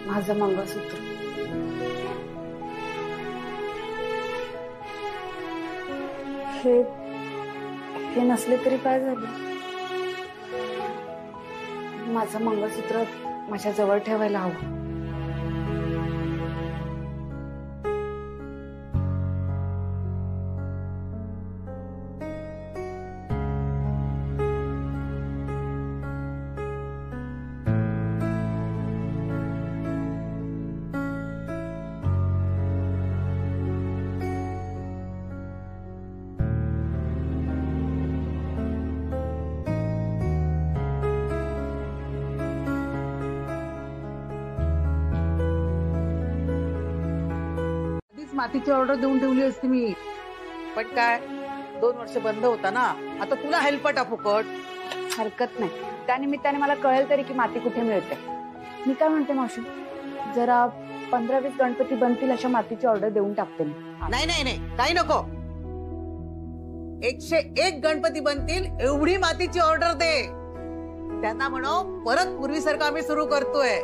माझं मंगळसूत्र. हे नसले तरी काय झालं. माझं मंगळसूत्र माझ्या जवळ ठेवायला हवं. मातीची ऑर्डर देऊन ठेवली असती मी. पण काय 2 वर्ष बंद होता ना, आता तुला हेल्पटा फुकट. हरकत नाही. त्यानिमित्ताने मला कळेल तरी की माती कुठे मिळते. मी काय म्हणते मावशी, जरा 15-20 गणपती बनतील अशा मातीची ऑर्डर देऊन टाकते मी. नाही नाही नाही, काही नको. 101 गणपती बनतील एवढी मातीची ऑर्डर दे. त्यांना म्हणो परत पूर्वीसारखं आम्ही सुरू करतोय.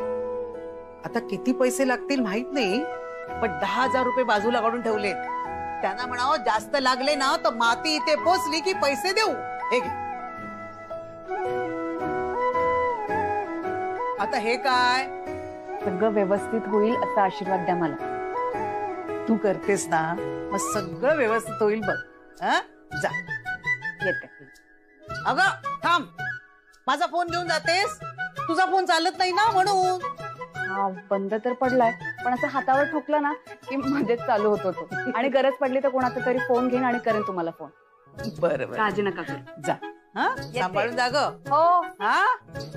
आता किती पैसे लागतील माहित नाही, पण 10,000 रुपये बाजूला काढून ठेवले. त्यांना म्हणावं जास्त लागले ना तर माती इथे पोचली की पैसे देऊ. हे घे. आता हे काय, सगळं व्यवस्थित होईल असा आशीर्वाद द्या मला. तू करतेस ना, मग सगळं व्यवस्थित होईल बघ. जा येते. अगं थांब, माझा फोन घेऊन जातेस. तुझा फोन चालत नाही ना म्हणून. हा बंद तर पडलाय, पण असं हातावर ठोकलं ना की मध्येच चालू होतो तो. आणि गरज पडली तर कोणाचा तरी फोन घेईन आणि करेन तुम्हाला फोन. बरं काळजी नका करू. जा. हा सांभाळून जा ग. हो. हा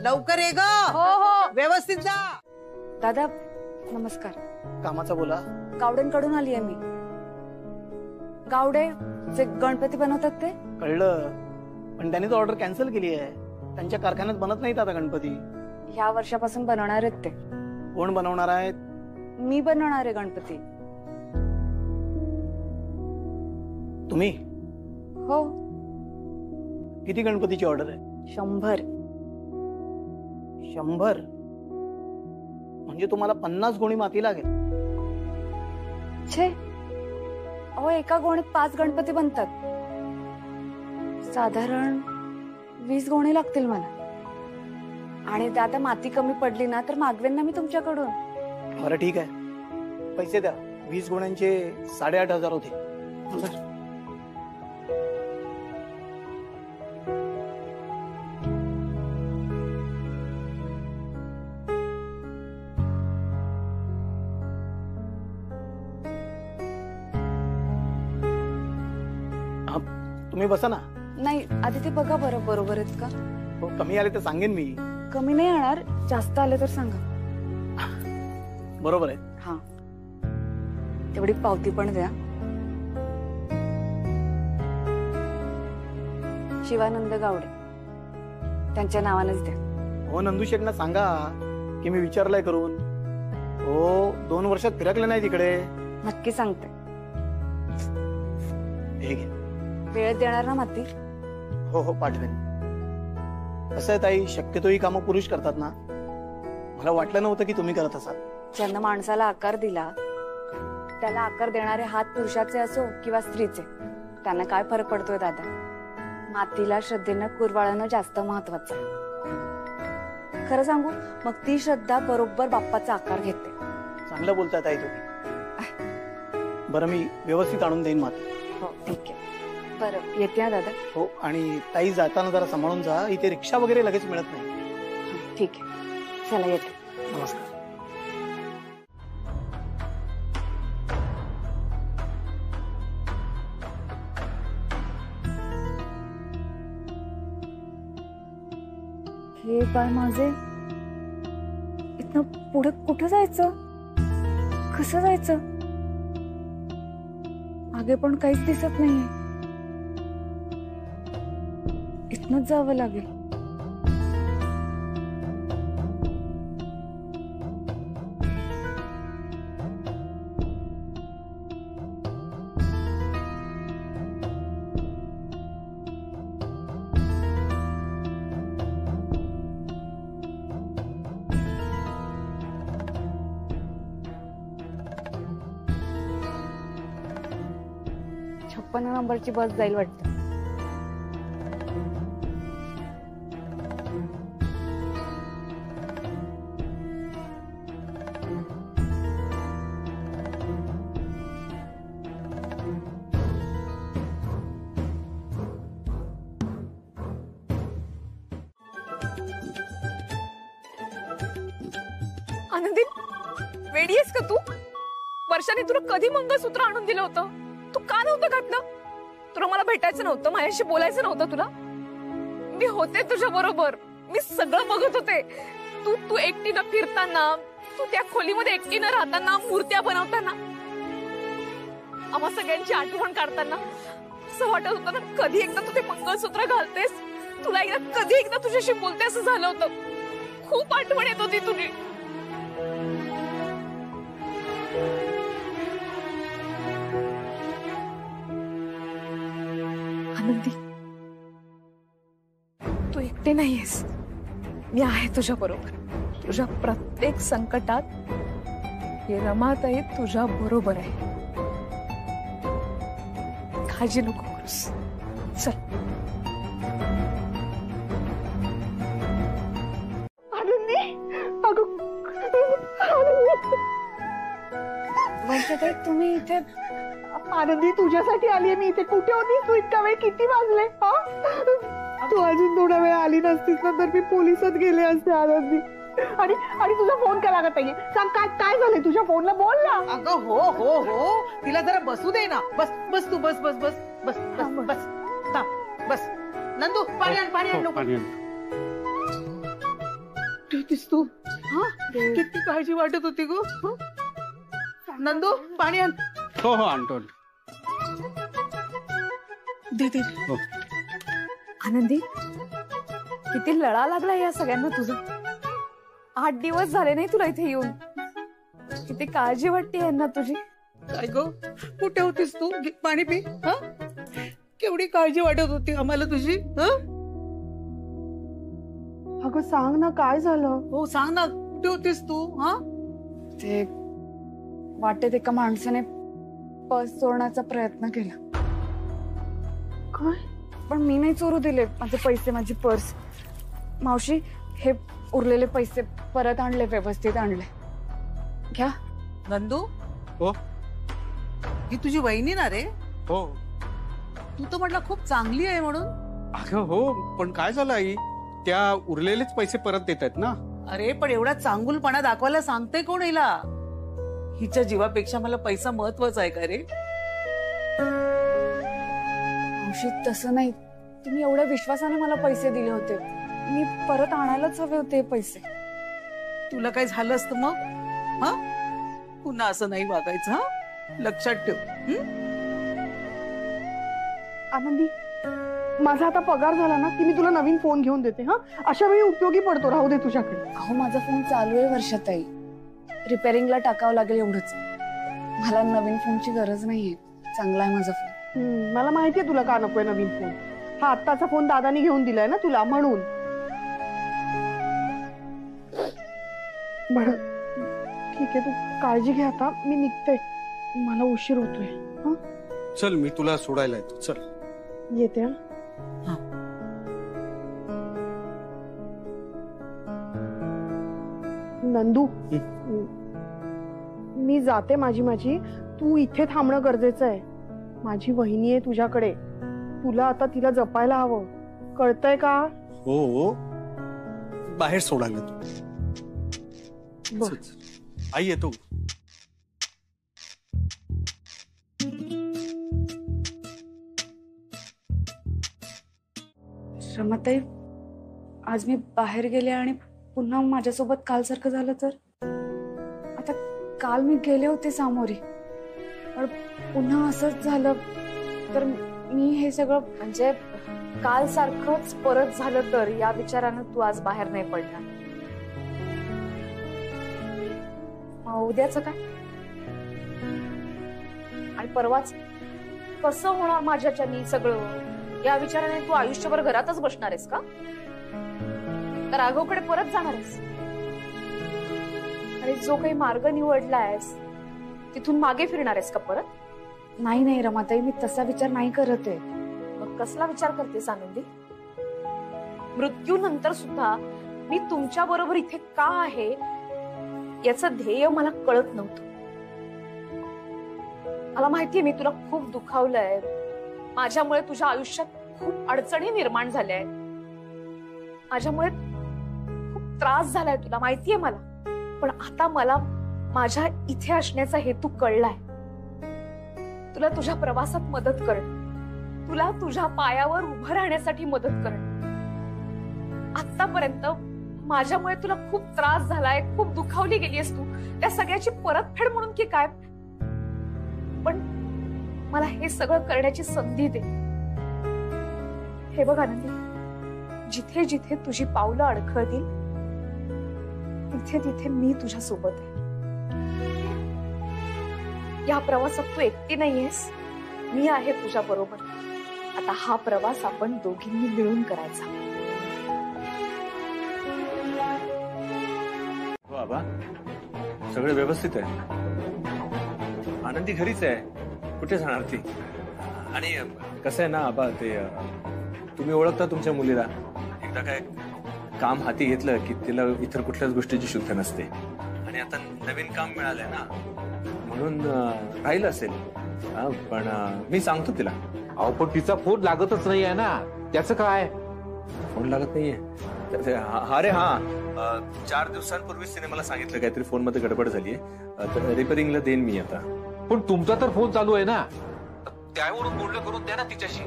लवकर ये ग. हो हो. व्यवस्थित जा. दादा नमस्कार. कामाचा बोला. गावडेंकडून आली आहे मी. गावडे जे गणपती बनवतात ते. कळलं, पण त्यांनी ऑर्डर कॅन्सल केली आहे. त्यांच्या कारखान्यात बनत नाहीत आता गणपती. ह्या वर्षापासून बनवणार आहेत ते. कोण बनवणार आहेत? मी बनवणार आहे गणपती. तुम्ही? हो. किती गणपतीची ऑर्डर आहे? 100. 100 म्हणजे तुम्हाला 50 गोणी माती लागेल. छे, अहो एका गोणीत 5 गणपती बनतात. साधारण 20 गोणे लागतील मला. आणि त्यात माती कमी पडली ना तर मागवेन ना मी तुमच्याकडून. बरं ठीक आहे, पैसे द्या. 20 गोण्यांचे 8,500 होते. तुम्ही बसा ना. नाही आधी ते बघा बरं बरोबर आहेत का. हो, कमी आले तर सांगेन मी. कमी नाही येणार, जास्त आले तर सांगा. बरोबर आहे. हा, तेवढी पावती पण द्या. शिवानंद गावडे त्यांच्या नावानेच द्या. हो, नंदू शेठना सांगा की मी विचारलंय करून. हो, 2 वर्षात फिरकले नाही तिकडे. नक्की सांगते. हे घे. वेळ देणार ना माती. हो हो, पाठवेन. कसं आहे ताई, शक्यतो ही कामं पुरुष करतात ना. मला वाटलं नव्हतं की तुम्ही करत असाल. ज्यांना माणसाला आकार दिला त्याला आकार देणारे हात पुरुषाचे असो किंवा स्त्रीचे, त्यांना काय फरक पडतोय दादा. मातीला श्रद्धेनं कुरवाळणं जास्त महत्वाचं आहे. खरं सांगू, मग ती श्रद्धा बरोबर बाप्पाचा आकार घेते. चांगलं बोलताय ताई तुम्ही. बरं, मी व्यवस्थित आणून देईन माती. हो ठीक आहे. बरं येते ना दादा. हो, आणि ताई जाताना जरा सांभाळून जा. इथे रिक्षा वगैरे लगेच मिळत नाही. ठीक आहे, चला येते. नमस्कार. हे काय माझे, इथनं पुढे कुठं जायचं, कसं जायचं. मागे पण काहीच दिसत नाहीये. इथनच जावं लागेल. छप्पन्न नंबरची बस जाईल वाटतं. आनंदी, वेडी आहेस का तू? वर्षाने तुला कधी मंगळसूत्र आणून दिलं होतं? तू का नव्हतं घातलं? तुला मला भेटायचं नव्हतं, माझ्याशी बोलायचं नव्हतं तुला? मी होते तुझ्या बरोबर, मी सगळं बघत होते. तू एकटीनं फिरताना, तू त्या खोलीमध्ये एकटीनं राहताना, मूर्त्या बनवताना, आम्हा सगळ्यांची आठवण काढताना असं वाटत होतं ना कधी एकदा तू ते मंगळसूत्र घालतेस, तुला एकदा कधी एकदा तुझ्याशी बोलते असं झालं होतं. खूप आठवण येत होती तुझी. आनंदी, तू एकटी नाहीयेस. मी आहे तुझ्या बरोबर. तुझ्या प्रत्येक संकटात हे रमाताई तुझ्या बरोबर आहे. काळजी नको करूस. चल. आनंदी, अगं वर्षाताई तुम्ही इथे? आनंदी, तुझ्यासाठी आलीये मी इथे. कुठे होतीस तू इतका वेळ? किती वाजले? तू अजून थोडा वेळ आली नसतीस ना तर मी पोलिसात गेले असते आनंदी. आणि तुझा फोन का लागत नाहीये? सांग, काय झालंय तुझ्या फोनला? बोल ना. अगं हो हो हो, तिला जरा बसू दे ना. बस बस तू, बस बस बस बस बस बस थांब, बस. नंदू, पाणी आण, पाणी आण लवकर. होतीस तू? किती काळजी वाटत होती गो. नंदू, पाणी आण. हो हो, आणतो. दे दे. आनंदी, किती लळा लागला या सगळ्यांना तुझं. 8 दिवस झाले नाही तुला इथे येऊन. किती काळजी वाटते यांना तुझी. काय गो, कुठे होतीस तू? पाणी पी. केवढी काळजी वाटत होती आम्हाला तुझी. अगं सांग ना, काय झालं? हो सांग ना, कुठे होतीस तू? ते वाटेत एका माणसाने पर्स चोरण्याचा प्रयत्न केला. काय? पण मी नाही चोरू दिले माझे पैसे, माझी पर्स. मावशी, हे उरलेले पैसे परत आणले, व्यवस्थित आणले. घ्या. नंदू, हो ही तुझी वहिनी ना रे? हो. तू तर म्हटलं खूप चांगली आहे म्हणून. अगं हो, पण काय झालं आई, त्या उरलेलेच पैसे परत देत आहेत ना. अरे पण एवढा चांगुलपणा दाखवायला सांगते कोण हिला? हिच्या जीवापेक्षा मला पैसा महत्वाचा आहे का रे? मावशी तसं नाही, तुम्ही एवढ्या विश्वासाने मला पैसे दिले होते, मी परत आणायलाच हवे होते पैसे. तुला काय झालं असतं मग? हा, पुन्हा असं नाही वागायचं. हा, लक्षात ठेव. आनंदी, माझा आता पगार झाला ना की मी तुला नवीन फोन घेऊन देते. हा, अशा वेळी उपयोगी पडतो. राहू दे तुझ्याकडे. अहो, माझा फोन चालू आहे वर्षाताई, रिपेअरिंगला टाकावं लागेल एवढंच. मला नवीन फोनची गरज नाहीये, चांगला आहे माझा फोन. मला माहितीये तुला का नकोय नवीन फोन. हा आत्ताचा फोन दादानी घेऊन दिलाय ना तुला, म्हणून. बरं ठीक आहे, तू काळजी घे आता. मी निघते, मला उशीर होतोय. हा, चल मी तुला सोडायला येतो. चल येते. हा. नंदू, मी जाते माझी. तू इथे थांबणं गरजेचं आहे. माझी वहिनी आहे तुझ्याकडे, तुला आता तिला जपायला हवं, कळतंय का? हो, बाहेर सोडायला येतो. बरं. आई येतो. रमाताई, आज मी बाहेर गेले आणि पुन्हा माझ्यासोबत कालसारखं झालं तर? आता काल मी गेले होते सामोरे, पण पुन्हा असंच झालं तर मी हे सगळं, म्हणजे काल सारखंच परत झालं तर, या विचारानं तू आज बाहेर नाही पडणार. उद्याचं काय आणि परवाच कसं होणार माझ्याच्यानी सगळं, या विचाराने तू आयुष्यभर घरातच बसणार आहेस का? तर राघवकडे परत जाणार आहेस? आणि जो काही मार्ग निवडलायस तिथून मागे फिरणार आहेस का परत? नाही नाही रमाताई, मी तसा विचार नाही करत आहे. मग कसला विचार करतेस आनंदी? मृत्यूनंतर सुद्धा मी तुमच्या बरोबर इथे का आहे याचं ध्येय मला कळत नव्हतं. मला माहितीये मी तुला खूप दुखावलंय, माझ्यामुळे तुझ्या आयुष्यात खूप अडचणी निर्माण झाल्या आहेत, माझ्यामुळे खूप त्रास झालाय तुला, माहितीये मला. पण आता मला माझ्या इथे असण्याचा हेतू कळलाय. तुला तुझ्या प्रवासात मदत करणं, तुला तुझ्या पायावर उभं राहण्यासाठी मदत करणं. आतापर्यंत माझ्यामुळे तुला खूप त्रास झालाय, खूप दुखावली गेलीस तू, त्या सगळ्याची परतफेड म्हणून की काय, पण मला हे सगळं करण्याची संधी दे. हे बघ आनंदी, जिथे जिथे तुझी पावलं अडखळतील तिथे तिथे मी तुझ्या सोबत आहे. या प्रवासात तू एकटी नाहीयेस, मी आहे तुझ्या बरोबर. आता हा प्रवास आपण दोघींनी मिळून करायचा. बाबा, सगळं व्यवस्थित आहे. आनंदी घरीच आहे, कुठे जाणार ती? आणि कसं आहे ना आबा, ते तुम्ही ओळखता तुमच्या मुलीला. एकदा काय काम हाती घेतलं की तिला इतर कुठल्याच गोष्टीची शुद्ध नसते. आणि आता नवीन काम मिळालंय ना, म्हणून राहिलं असेल. पण मी सांगतो तिला. अहो पण तिचा फोन लागतच नाही आहे ना, त्याचं काय? फोन लागत नाहीये? अरे हा, 4 दिवसांपूर्वीच तिने मला सांगितलं काहीतरी फोन मध्ये गडबड झालीये, तर रिपेअरिंगला देईन मी आता. पण तुमचा तर फोन चालू आहे ना, त्यावरून बोलणं करून द्या ना तिच्याशी.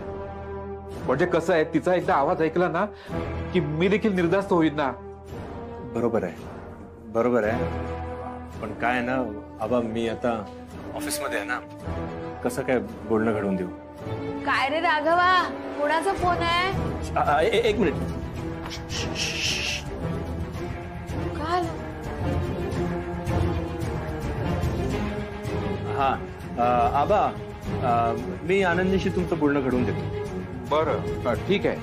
म्हणजे कसं आहे, तिचा एकदा आवाज ऐकला ना की मी देखील निर्धास्त होईल ना. बरोबर आहे, बरोबर आहे. पण काय आहे ना आबा, मी आता ऑफिसमध्ये आहे ना, कसं काय बोलणं घडवून देऊ? काय रे राघवा, कोणाचा फोन आहे? एक मिनिट. काय? हा आबा, मी आनंदीशी तुमचं बोलणं घडवून देतो. बरं, ठीक आहे.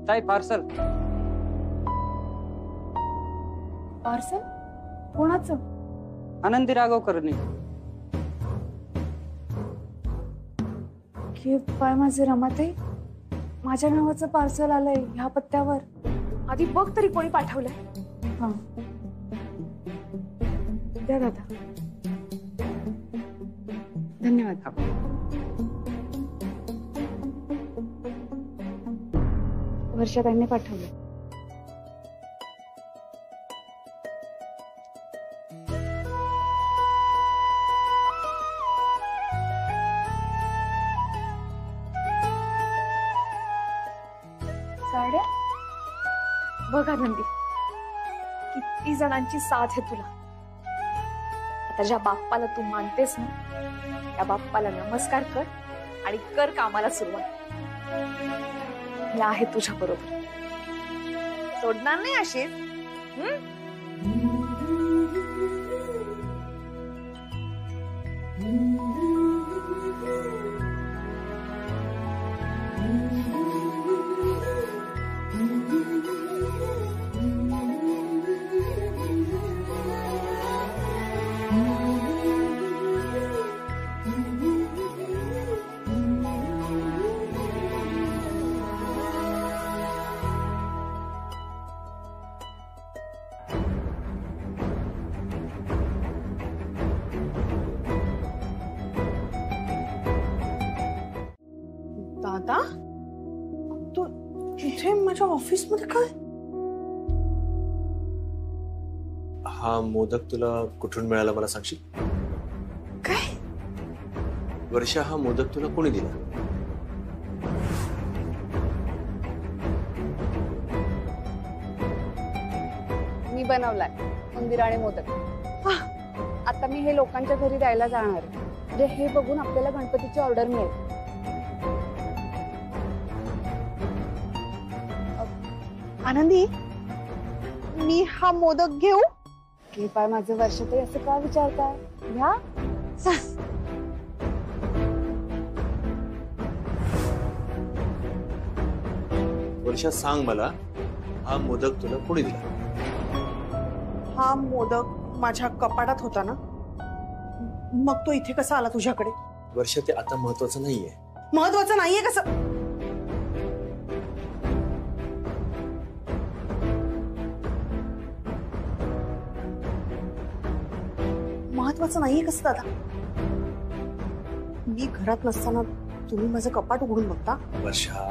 ताई, पार्सल. पार्सल कोणाचं? आनंदी राघवकरनी. बाय माझे रमाताई, माझ्या नावाचं पार्सल आलंय ह्या पत्त्यावर. आधी बघ तरी कोणी पाठवलंय. हा द्या दादा. धन्यवाद. वर्षाताईंनी पाठवलं. साड्या बघ आनंदी, किती जणांची साथ आहे तुला. आता ज्या बाप्पाला तू मानतेस ना, त्या बाप्पाला नमस्कार कर आणि कर कामाला सुरुवात. मी आहे तुझ्या बरोबर, सोडणार नाही अशीच. दादा, तू इथे माझ्या ऑफिस मध्ये काय? हा मोदक तुला कुठून मिळाला मला सांगशील? काय? वर्षा, हा मोदक तुला कोणी दिला? मी बनवलाय मंदिराणे मोदक. आता मी हे लोकांच्या घरी द्यायला जाणार आहे. म्हणजे हे बघून आपल्याला गणपतीची ऑर्डर मिळेल. आनंदी, मी हा मोदक घेऊ? हे पाय माझं वर्षाताई, असं का विचारताय? घ्या. वर्षा, सांग मला, हा मोदक तुला कोणी दिला? हा मोदक माझ्या कपाटात होता ना, मग तो इथे कसा आला तुझ्याकडे? वर्षा, ते आता महत्वाचं नाहीये. महत्वाचं नाहीये कसं? महत्वाचं नाहीये कसं दादा? मी घरात नसताना तुम्ही माझं कपाट उघडून बघता? वर्षा,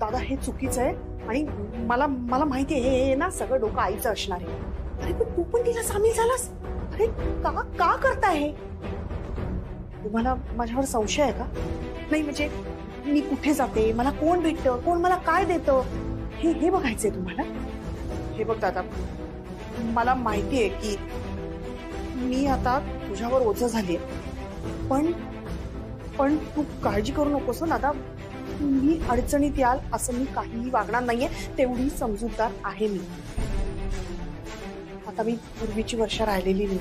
दादा, हे चुकीचं आहे आणि मला माहिती आहे हे ना सगळं डोकं आईचं असणार आहे. अरे पण तू पण तिला सामील झालास? अरे का करताय हे? तुम्हाला माझ्यावर संशय आहे का? नाही म्हणजे मी कुठे जाते, मला कोण भेटतं, कोण मला काय देतं, हे बघायचंय तुम्हाला? हे बघ दादा, मला माहिती आहे की मी आता तुझ्यावर ओझं झालीय, पण तू काळजी करू नकोस दादा. मी अडचणीत याल असं मी काहीही वागणार नाहीये, तेवढी समजूतदार आहे मी. आता मी पूर्वीची वर्षा राहिलेली नाही,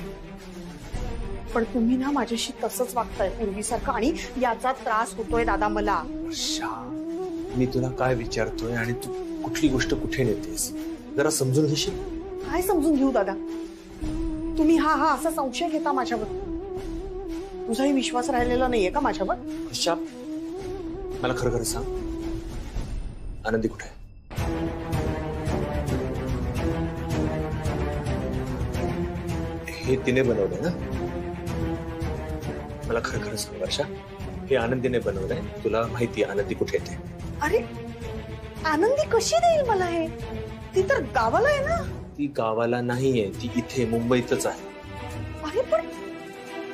पण तुम्ही ना माझ्याशी तसंच वागताय पूर्वीसारखं आणि याचा त्रास होतोय दादा मला. वर्षा, मी तुला काय विचारतोय आणि तू कुठली गोष्ट कुठे नेतेस, जरा समजून घेशील? काय समजून घेऊ दादा? तुम्ही हा असा संशय घेता माझ्यावर? तुझाही विश्वास राहिलेला नाहीये का माझ्यावर? वर्षा, मला खरं खरं सांग, आनंदी कुठे आहे? हे तिने बनवलंय ना? मला खरं खरं सांग वर्षा, हे आनंदीने बनवलंय. तुला माहिती आनंदी कुठे येते? अरे आनंदी कशी देईल मला हे? ती तर गावाला आहे ना. ती गावाला नाहीये, ती इथे मुंबईतच आहे. अरे पण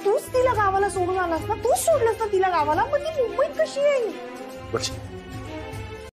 तूच तिला गावाला सोडून आलास ना, तूच सोडलंस ना तिला गावाला, पण ती मुंबईत कशी येईल? वर्षा,